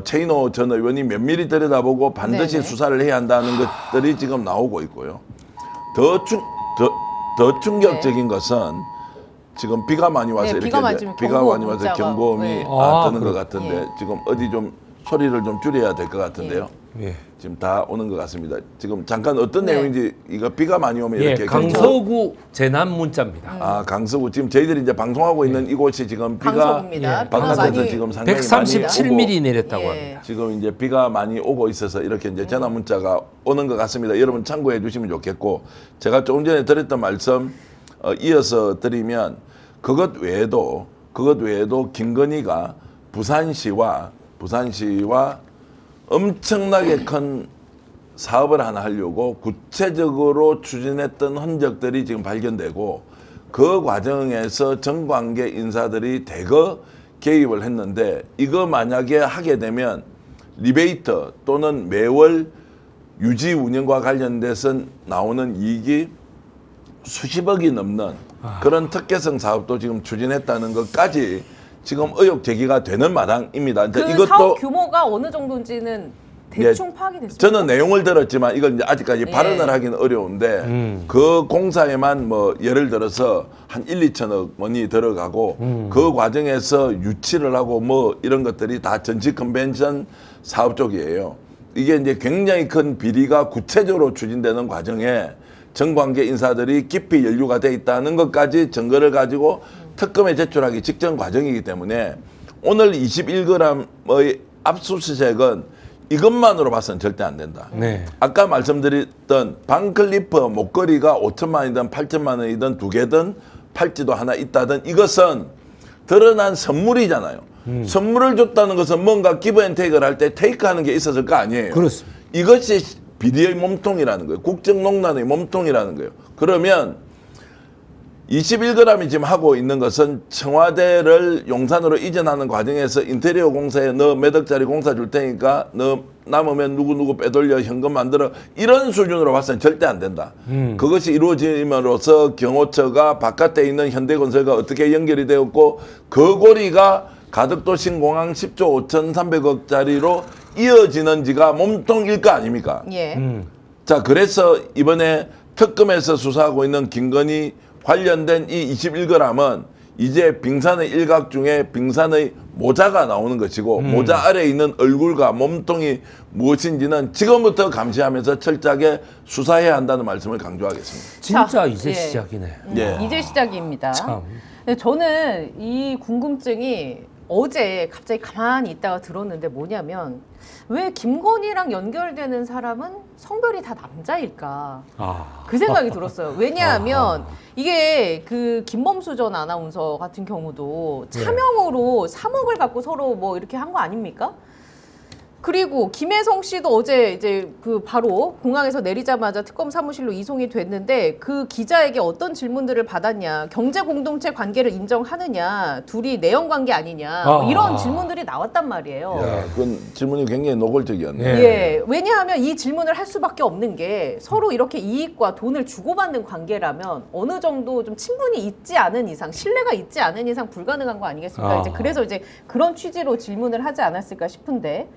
최인호 전 의원이 면밀히 들여다보고 반드시 수사를 해야 한다는 것들이 지금 나오고 있고요. 더 충격적인 것은 지금 비가 많이 와서 이렇게 비가 많이 와서 경보음이 드는 것 같은데 지금 어디 좀 소리를 좀 줄여야 될 것 같은데요. 지금 다 오는 것 같습니다. 지금 잠깐 어떤 내용인지 이거 비가 많이 오면 이렇게 강서구 재난 문자입니다. 강서구 지금 저희들이 이제 방송하고 있는 이곳이 지금 비가 바깥에서 지금 상당히 137mm 내렸다고 합니다. 지금 이제 비가 많이 오고 있어서 이렇게 이제 전화 문자가 오는 것 같습니다. 여러분 참고해 주시면 좋겠고 제가 조금 전에 드렸던 말씀 이어서 드리면 그것 외에도 김건희가 부산시와 엄청나게 큰 사업을 하나 하려고 구체적으로 추진했던 흔적들이 지금 발견되고 그 과정에서 정관계 인사들이 대거 개입을 했는데 이거 만약에 하게 되면 리베이터 또는 매월 유지 운영과 관련돼서 나오는 이익이 수십억이 넘는 그런 특혜성 사업도 지금 추진했다는 것까지 지금 의혹 제기가 되는 마당입니다. 그 이것도 사업 규모가 어느 정도인지는 대충 파악이 됐습니다. 저는 내용을 들었지만 이걸 이제 아직까지 발언을 하기는 어려운데 그 공사에만 예를 들어서 한 1~2천억 원이 들어가고 그 과정에서 유치를 하고 이런 것들이 다 전시 컨벤션 사업 쪽이에요. 이게 이제 굉장히 큰 비리가 구체적으로 추진되는 과정에 정관계 인사들이 깊이 연루가 돼 있다는 것까지 증거를 가지고 특검에 제출하기 직전 과정이기 때문에 오늘 21g의 압수수색은 이것만으로 봐서는 절대 안 된다. 네. 아까 말씀드렸던 반클리프 목걸이가 5천만 원이든 8천만 원이든 두 개든 팔찌도 하나 있다든 이것은 드러난 선물이잖아요. 선물을 줬다는 것은 뭔가 기브 앤 테이크를 할 때 테이크하는 게 있었을 거 아니에요. 그렇습니다. 이것이 비리의 몸통이라는 거예요. 국정농단의 몸통이라는 거예요. 그러면 21g이 지금 하고 있는 것은 청와대를 용산으로 이전하는 과정에서 인테리어 공사에 너 몇 억짜리 공사 줄 테니까 너 남으면 누구 빼돌려 현금 만들어 이런 수준으로 봐서는 절대 안 된다. 그것이 이루어짐으로써 경호처가 바깥에 있는 현대건설과 어떻게 연결이 되었고 그 고리가 가덕도 신공항 10조 5,300억짜리로 이어지는지가 몸통일 거 아닙니까? 예. 자, 그래서 이번에 특검에서 수사하고 있는 김건희 관련된 이 21g은 이제 빙산의 일각 중에 빙산의 모자가 나오는 것이고 모자 아래에 있는 얼굴과 몸통이 무엇인지는 지금부터 감시하면서 철저하게 수사해야 한다는 말씀을 강조하겠습니다. 진짜 자, 이제 예. 시작이네. 예. 이제 시작입니다. 참. 근데 저는 이 궁금증이 어제 갑자기 가만히 있다가 들었는데 뭐냐면 왜 김건희랑 연결되는 사람은 성별이 다 남자일까? 아. 그 생각이 들었어요. 왜냐하면 이게 그 김범수 전 아나운서 같은 경우도 차명으로 3억을 갖고 서로 뭐 이렇게 한 거 아닙니까? 그리고 김혜성 씨도 어제 이제 그 바로 공항에서 내리자마자 특검 사무실로 이송이 됐는데 그 기자에게 어떤 질문들을 받았냐, 경제 공동체 관계를 인정하느냐, 둘이 내연 관계 아니냐, 뭐 이런 질문들이 나왔단 말이에요. 야, 그건 질문이 굉장히 노골적이었네. 예. 예, 왜냐하면 이 질문을 할 수밖에 없는 게 서로 이렇게 이익과 돈을 주고받는 관계라면 어느 정도 좀 친분이 있지 않은 이상, 신뢰가 있지 않은 이상 불가능한 거 아니겠습니까? 이제 그래서 이제 그런 취지로 질문을 하지 않았을까 싶은데.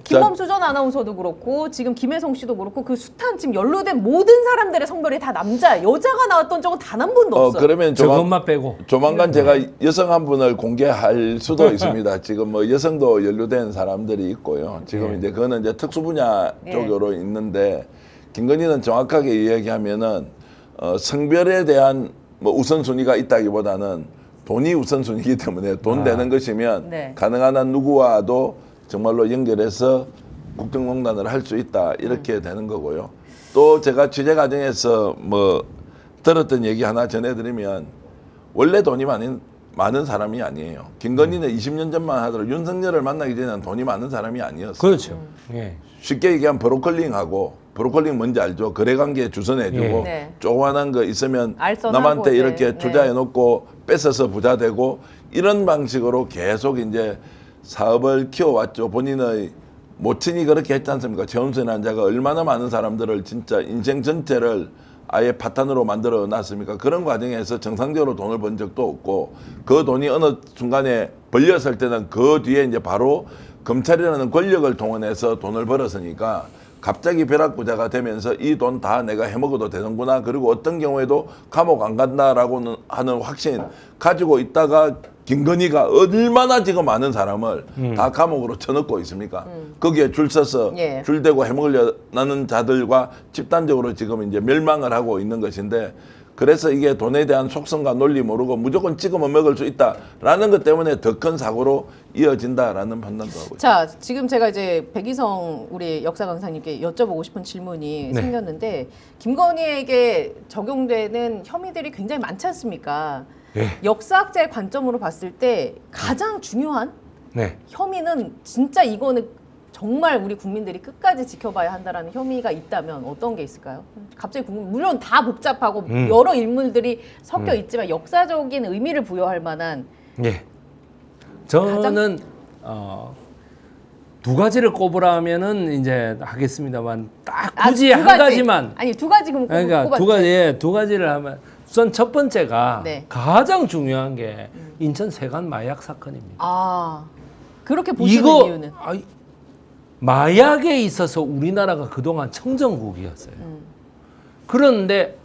김범수 전 아나운서도 그렇고 지금 김혜성 씨도 그렇고 그 숱한 지금 연루된 모든 사람들의 성별이 다 남자, 여자가 나왔던 적은 단 한 번도 없어요. 그러면 저것만 빼고. 조만간 제가 여성 한 분을 공개할 수도 있습니다. 지금 뭐 여성도 연루된 사람들이 있고요. 지금 이제 그거는 이제 특수 분야 쪽으로 있는데 김건희는 정확하게 이야기하면은 성별에 대한 뭐 우선순위가 있다기보다는 돈이 우선순위이기 때문에 돈 되는 것이면 가능한 한 누구와도 정말로 연결해서 국정농단을 할 수 있다 이렇게 되는 거고요. 또 제가 취재 과정에서 뭐 들었던 얘기 하나 전해드리면 원래 돈이 많은 사람이 아니에요. 김건희는 20년 전만 하더라도 윤석열을 만나기 전에는 돈이 많은 사람이 아니었어요. 그렇죠. 예. 쉽게 얘기하면 브로콜링하고 브로콜링 뭔지 알죠? 거래관계 주선해주고 조그만한 거 있으면 남한테 이렇게 투자해놓고 뺏어서 부자 되고 이런 방식으로 계속 이제 사업을 키워왔죠. 본인의 모친이 그렇게 했지 않습니까? 최은순이라는 자가 얼마나 많은 사람들을 진짜 인생 전체를 아예 파탄으로 만들어 놨습니까? 그런 과정에서 정상적으로 돈을 번 적도 없고 그 돈이 어느 순간에 벌렸을 때는 그 뒤에 이제 바로 검찰이라는 권력을 동원해서 돈을 벌었으니까 갑자기 벼락부자가 되면서 이 돈 다 내가 해먹어도 되는구나. 그리고 어떤 경우에도 감옥 안 간다라고 하는 확신 가지고 있다가 김건희가 얼마나 지금 많은 사람을 다 감옥으로 쳐넣고 있습니까? 거기에 줄 서서 줄 대고 해먹으려는 자들과 집단적으로 지금 이제 멸망을 하고 있는 것인데 그래서 이게 돈에 대한 속성과 논리 모르고 무조건 찍으면 먹을 수 있다라는 것 때문에 더 큰 사고로 이어진다라는 판단도 하고 있습니다. 자, 지금 제가 이제 백이성 우리 역사 강사님께 여쭤보고 싶은 질문이 생겼는데 김건희에게 적용되는 혐의들이 굉장히 많지 않습니까? 역사학자의 관점으로 봤을 때 가장 중요한 혐의는 진짜 이거는 정말 우리 국민들이 끝까지 지켜봐야 한다라는 혐의가 있다면 어떤 게 있을까요? 갑자기 물론 다 복잡하고 여러 인물들이 섞여 있지만 역사적인 의미를 부여할 만한 저는 두 가지를 꼽으라면은 이제 하겠습니다만 딱 굳이 한 가지만 두 가지 그럼 그러니까 두 가지를 하면 우선 첫 번째가 가장 중요한 게 인천 세관 마약 사건입니다. 아, 그렇게 보시는 이유는? 마약에 있어서 우리나라가 그동안 청정국이었어요. 그런데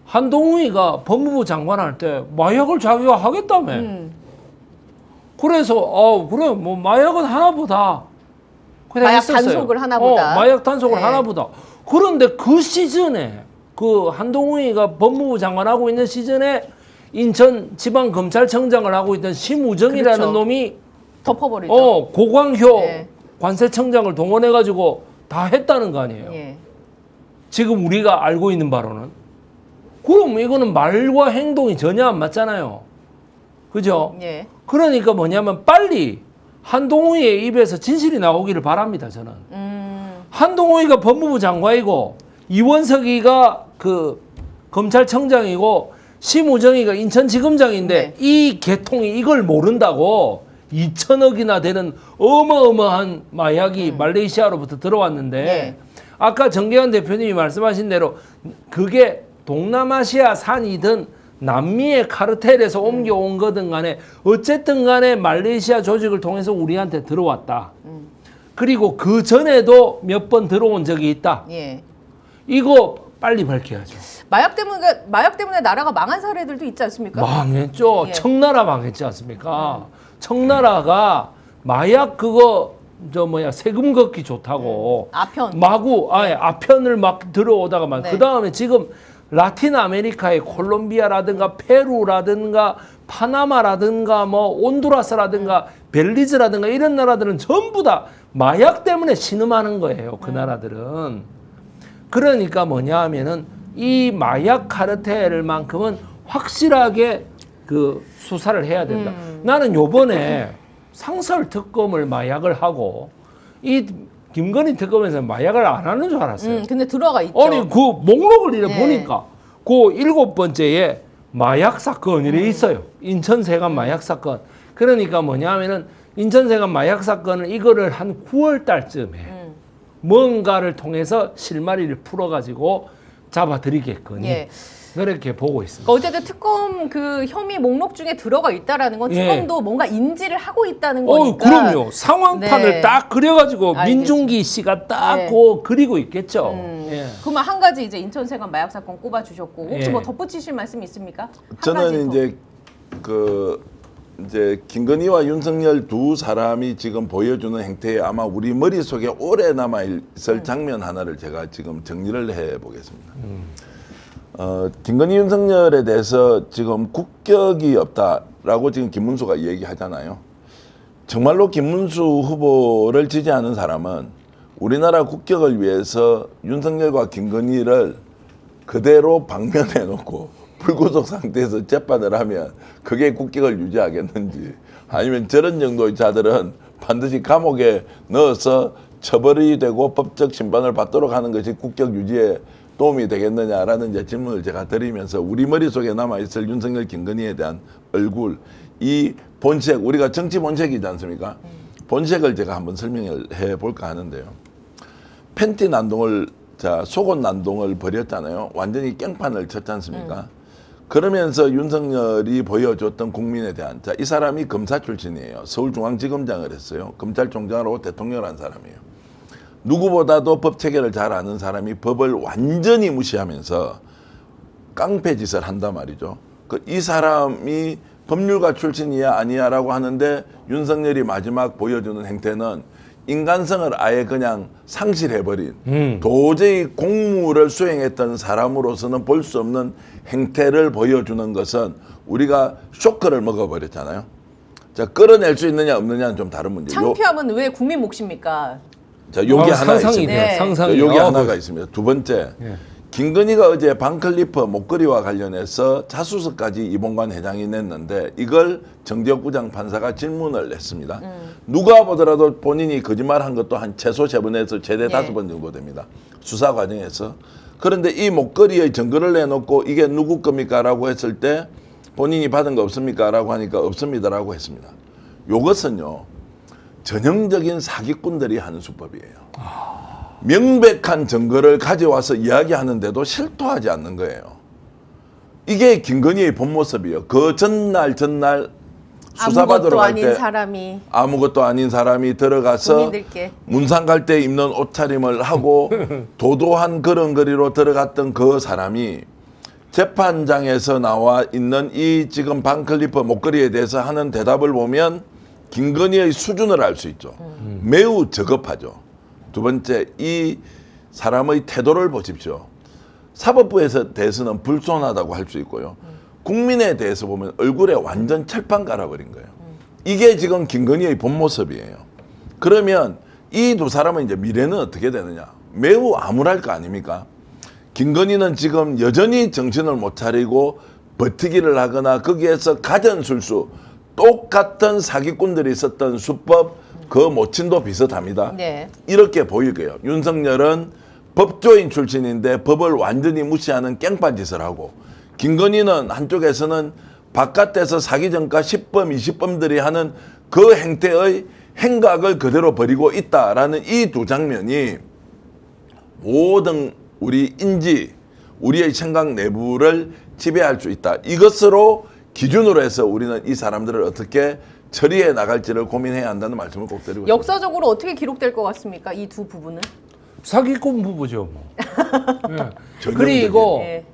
한동훈이가 법무부 장관 할 때 마약을 자기가 하겠다며. 그래서 그래 뭐 마약은 하나보다. 마약 단속을 하나보다. 마약 단속을 하나보다. 그런데 그 시즌에 그 한동훈이가 법무부 장관하고 있는 시즌에 인천 지방검찰청장을 하고 있던 심우정이라는 그렇죠. 놈이 덮어버리죠. 고광효 예. 관세청장을 동원해가지고 다 했다는 거 아니에요. 예. 지금 우리가 알고 있는 바로는. 그럼 이거는 말과 행동이 전혀 안 맞잖아요. 그죠? 예. 그러니까 뭐냐면 빨리 한동훈이의 입에서 진실이 나오기를 바랍니다. 저는. 한동훈이가 법무부 장관이고 이원석이가 그 검찰청장이고 심우정이가 인천지검장인데 네. 이 개통이 이걸 모른다고 2천억이나 되는 어마어마한 마약이 말레이시아로부터 들어왔는데 네. 아까 정계환 대표님이 말씀하신 대로 그게 동남아시아 산이든 남미의 카르텔에서 옮겨온 거든 간에 어쨌든 간에 말레이시아 조직을 통해서 우리한테 들어왔다. 그리고 그 전에도 몇 번 들어온 적이 있다. 예. 이거 빨리 밝혀야죠. 마약 때문에 나라가 망한 사례들도 있지 않습니까? 망했죠. 예. 청나라 망했지 않습니까? 청나라가 마약 그거 세금 걷기 좋다고 아편. 마구 아편을 막 들어오다가 막 네. 그 다음에 지금 라틴 아메리카의 콜롬비아라든가 페루라든가 파나마라든가 뭐 온두라스라든가 벨리즈라든가 이런 나라들은 전부 다 마약 때문에 신음하는 거예요. 그 나라들은. 그러니까 뭐냐 하면은 이 마약 카르텔만큼은 확실하게 그 수사를 해야 된다. 나는 요번에 상설 특검을 마약을 하고 이 김건희 특검에서 마약을 안 하는 줄 알았어요. 근데 들어가 있죠. 아니 그 목록을 이래 네. 보니까 그 7번째에 마약 사건 이래 있어요. 인천세관 마약 사건. 그러니까 뭐냐 하면은 인천세관 마약 사건은 이거를 한 9월 달쯤에 뭔가를 통해서 실마리를 풀어가지고 잡아드리겠거니 예. 그렇게 보고 있습니다. 그러니까 어쨌든 특검 그 혐의 목록 중에 들어가 있다라는 건 예. 특검도 뭔가 인지를 하고 있다는 거니까. 그럼요. 상황판을 네. 딱 그려가지고 알겠습니다. 민중기 씨가 딱 네. 그리고 있겠죠. 예. 그러면 한 가지 이제 인천세관 마약 사건 꼽아주셨고 혹시 예. 뭐 덧붙이실 말씀 있습니까? 한 가지 저는 더. 이제 김건희와 윤석열 두 사람이 지금 보여주는 행태에 아마 우리 머릿속에 오래 남아 있을 장면 하나를 제가 지금 정리를 해 보겠습니다. 김건희 윤석열에 대해서 지금 국격이 없다라고 지금 김문수가 얘기하잖아요. 정말로 김문수 후보를 지지하는 사람은 우리나라 국격을 위해서 윤석열과 김건희를 그대로 방면해 놓고 불구속 상태에서 재판을 하면 그게 국격을 유지하겠는지, 아니면 저런 정도의 자들은 반드시 감옥에 넣어서 처벌이 되고 법적 심판을 받도록 하는 것이 국격 유지에 도움이 되겠느냐라는 이제 질문을 제가 드리면서 우리 머릿속에 남아있을 윤석열 김건희에 대한 얼굴, 이 본색, 우리가 정치 본색이지 않습니까? 본색을 제가 한번 설명을 해볼까 하는데요. 팬티 난동을, 속옷 난동을 벌였잖아요. 완전히 깽판을 쳤지 않습니까? 그러면서 윤석열이 보여줬던 국민에 대한, 이 사람이 검사 출신이에요. 서울중앙지검장을 했어요. 검찰총장으로 대통령을 한 사람이에요. 누구보다도 법 체계를 잘 아는 사람이 법을 완전히 무시하면서 깡패 짓을 한단 말이죠. 이 사람이 법률가 출신이야 아니야라고 하는데 윤석열이 마지막 보여주는 행태는 인간성을 아예 그냥 상실해버린, 도저히 공무를 수행했던 사람으로서는 볼 수 없는 행태를 보여주는 것은 우리가 쇼크를 먹어버렸잖아요. 자, 끌어낼 수 있느냐 없느냐는 좀 다른 문제. 창피함은 왜 국민 몫입니까? 자, 요게 하나 상상이 있습니다. 돼요. 네. 상상이. 요게 하나가 있습니다. 두 번째, 김건희가 어제 반클리프 목걸이와 관련해서 자수서까지 이봉관 회장이 냈는데 이걸 정재욱 부장판사가 질문을 했습니다. 누가 보더라도 본인이 거짓말한 것도 한 최소 3번에서 최대 5번 정도 됩니다. 수사 과정에서. 그런데 이 목걸이의 증거를 내놓고 이게 누구 겁니까? 라고 했을 때 본인이 받은 거 없습니까? 라고 하니까 없습니다라고 했습니다. 이것은요, 전형적인 사기꾼들이 하는 수법이에요. 명백한 증거를 가져와서 이야기하는데도 실토하지 않는 거예요. 이게 김건희의 본 모습이에요. 그 전날 수사받으러 아무것도 갈 아닌 때 사람이 아무것도 아닌 사람이 들어가서 국민들께 문상 갈 때 입는 옷차림을 하고 도도한 걸음걸이로 들어갔던 그 사람이 재판장에서 나와 있는 이 지금 반클리프 목걸이에 대해서 하는 대답을 보면 김건희의 수준을 알 수 있죠. 매우 저급하죠. 두 번째, 이 사람의 태도를 보십시오. 사법부에서 대해서는 불손하다고 할 수 있고요. 국민에 대해서 보면 얼굴에 완전 철판 깔아버린 거예요. 이게 지금 김건희의 본 모습이에요. 그러면 이 두 사람은 이제 미래는 어떻게 되느냐? 매우 암울할 거 아닙니까? 김건희는 지금 여전히 정신을 못 차리고 버티기를 하거나 거기에서 가전술수, 똑같은 사기꾼들이 썼던 수법, 그 모친도 비슷합니다. 네. 이렇게 보이고요. 윤석열은 법조인 출신인데 법을 완전히 무시하는 깽판 짓을 하고, 김건희는 한쪽에서는 바깥에서 사기전가 10범, 20범들이 하는 그 행태의 행각을 그대로 벌이고 있다라는 이 두 장면이 모든 우리 인지, 우리의 생각 내부를 지배할 수 있다. 이것으로 기준으로 해서 우리는 이 사람들을 어떻게 처리해 나갈지를 고민해야 한다는 말씀을 꼭 드리고 싶습니다. 역사적으로 어떻게 기록될 것 같습니까? 이 두 부분은? 사기꾼 부부죠. 뭐. 예. 전형적인. 그리고 네.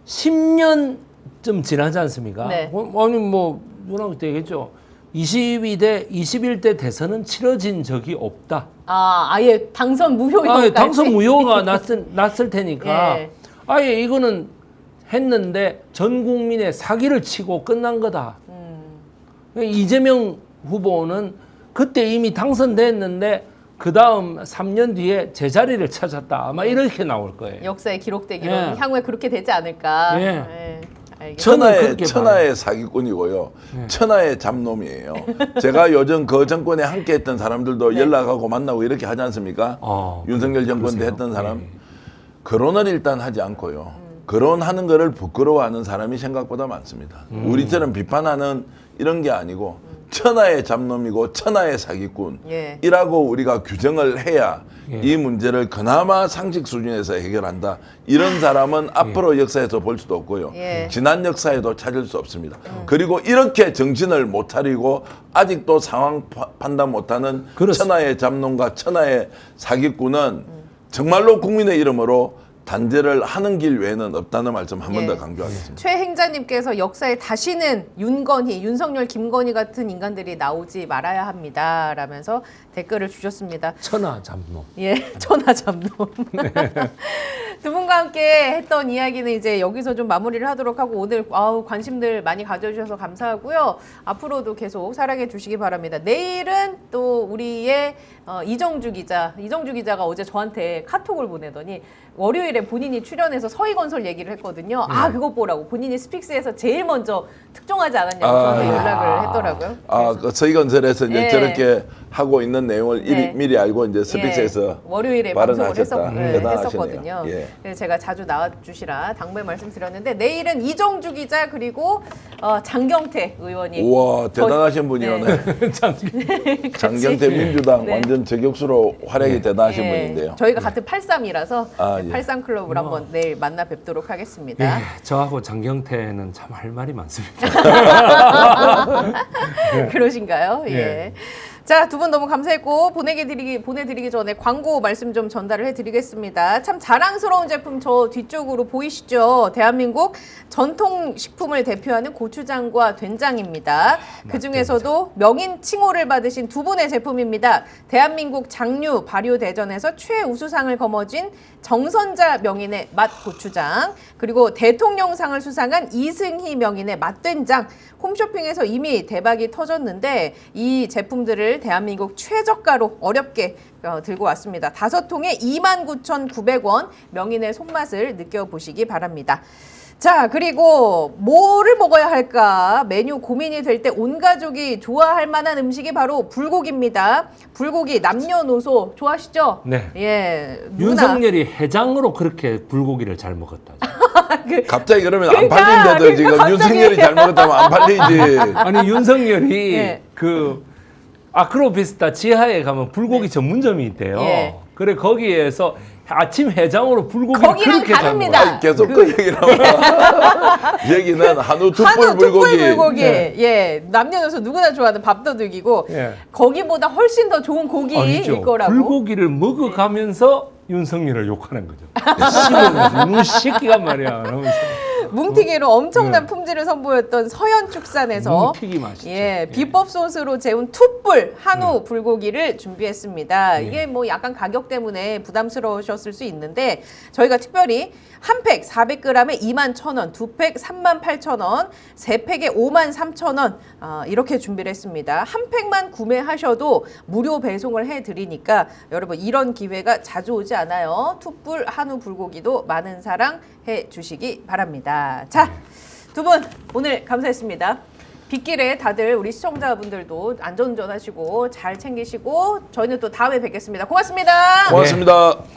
10년쯤 지나지 않습니까? 네. 아니 뭐 누나가 되겠죠. 21대 대선은 치러진 적이 없다. 아예 당선 무효까지. 당선 무효가 났을 테니까 예. 아예 이거는 했는데 전 국민의 사기를 치고 끝난 거다. 이재명 후보는 그때 이미 당선됐는데 그 다음 3년 뒤에 제자리를 찾았다. 아마 이렇게 나올 거예요. 역사에 기록되기로는 예. 향후에 그렇게 되지 않을까. 예. 예. 알겠습니다. 저는 그렇게 천하의 사기꾼이고요. 천하의 잡놈이에요. 제가 요즘 그 정권에 함께했던 사람들도 네. 연락하고 만나고 이렇게 하지 않습니까? 윤석열 정권 때 그러세요? 했던 사람. 네. 거론을 일단 하지 않고요. 거론하는 거를 부끄러워하는 사람이 생각보다 많습니다. 우리처럼 비판하는 이런 게 아니고 천하의 잡놈이고 천하의 사기꾼이라고 예. 우리가 규정을 해야 예. 이 문제를 그나마 상식 수준에서 해결한다. 이런 사람은 앞으로 역사에서 볼 수도 없고요. 예. 지난 역사에도 찾을 수 없습니다. 그리고 이렇게 정신을 못 차리고 아직도 상황 판단 못하는 그렇습니다. 천하의 잡놈과 천하의 사기꾼은 정말로 국민의 이름으로 단죄를 하는 길 외에는 없다는 말씀 한 번 예. 더 강조하겠습니다. 최 행자님께서 역사에 다시는 윤건희, 윤석열, 김건희 같은 인간들이 나오지 말아야 합니다. 라면서 댓글을 주셨습니다. 천하 잡놈. 예, 천하잡놈. 두 분과 함께 했던 이야기는 이제 여기서 좀 마무리를 하도록 하고 오늘 관심들 많이 가져주셔서 감사하고요. 앞으로도 계속 사랑해 주시기 바랍니다. 내일은 또 우리의 이정주 기자가 어제 저한테 카톡을 보내더니 월요일에 본인이 출연해서 서희건설 얘기를 했거든요. 그것 보라고 본인이 스픽스에서 제일 먼저 특종하지 않았냐고 저한테 연락을 했더라고요. 그 서희건설에서 이제 예. 저렇게 하고 있는 내용을 네. 미리 알고 이제 스픽스에서 월요일에 방송을 발언하셨다. 대단하시네요. 했었거든요. 예. 그래서 제가 자주 나와주시라 당부의 말씀드렸는데 내일은 이정주 기자 그리고 장경태 의원이 우와 대단하신 분이요. 네. 장경태 민주당 네. 완전 저격수로 활약이 대단하신 예, 분인데요. 저희가 같은 83이라서 예. 83 클럽을 한번 내일 만나 뵙도록 하겠습니다. 예, 저하고 장경태는 참 할 말이 많습니다. 그러신가요? 예. 예. 자, 두 분 너무 감사했고 보내드리기 전에 광고 말씀 좀 전달을 해드리겠습니다. 참 자랑스러운 제품 저 뒤쪽으로 보이시죠? 대한민국 전통식품을 대표하는 고추장과 된장입니다. 그 중에서도 명인 칭호를 받으신 두 분의 제품입니다. 대한민국 장류 발효 대전에서 최우수상을 거머쥔 정선자 명인의 맛 고추장, 그리고 대통령상을 수상한 이승희 명인의 맛된장. 홈쇼핑에서 이미 대박이 터졌는데 이 제품들을 대한민국 최저가로 어렵게 들고 왔습니다. 5통에 29,900원 명인의 손맛을 느껴보시기 바랍니다. 자, 그리고 뭐를 먹어야 할까 메뉴 고민이 될 때 온 가족이 좋아할 만한 음식이 바로 불고기입니다. 불고기 남녀노소 좋아하시죠? 네. 예, 누구나. 윤석열이 해장으로 그렇게 불고기를 잘 먹었다. 갑자기 그러면 그러니까, 안 팔린데도 지금 갑자기. 윤석열이 잘못했다면 안 팔리지. 아니 윤석열이 예. 그 아크로비스타 지하에 가면 불고기 전문점이 있대요. 예. 그래 거기에서 아침 해장으로 불고기를 거기랑 그렇게 잘 다릅니다. 먹어요. 아니, 계속 그 얘기를 하면 여기는 한우 툭불 한우 불고기. 툭불 불고기. 예, 남녀노소 누구나 좋아하는 밥도둑이고 예. 거기보다 훨씬 더 좋은 고기일 아니죠. 거라고. 불고기를 먹어가면서 윤석열을 욕하는 거죠. 씹으면서 이놈 새끼가 말이야. 이러면서. 뭉티기로 엄청난 품질을 선보였던 서현축산에서 뭉티기 맛이죠. 예, 비법 소스로 재운 툭불 한우 불고기를 준비했습니다. 이게 뭐 약간 가격 때문에 부담스러우셨을 수 있는데 저희가 특별히 한 팩 400g에 21,000원, 두 팩 38,000원, 세 팩에 53,000원 이렇게 준비를 했습니다. 한 팩만 구매하셔도 무료 배송을 해드리니까 여러분 이런 기회가 자주 오지 않아요. 툭불 한우 불고기도 많은 사랑 해주시기 바랍니다. 자, 두 분 오늘 감사했습니다. 빗길에 다들 우리 시청자분들도 안전운전하시고 잘 챙기시고 저희는 또 다음에 뵙겠습니다. 고맙습니다. 고맙습니다.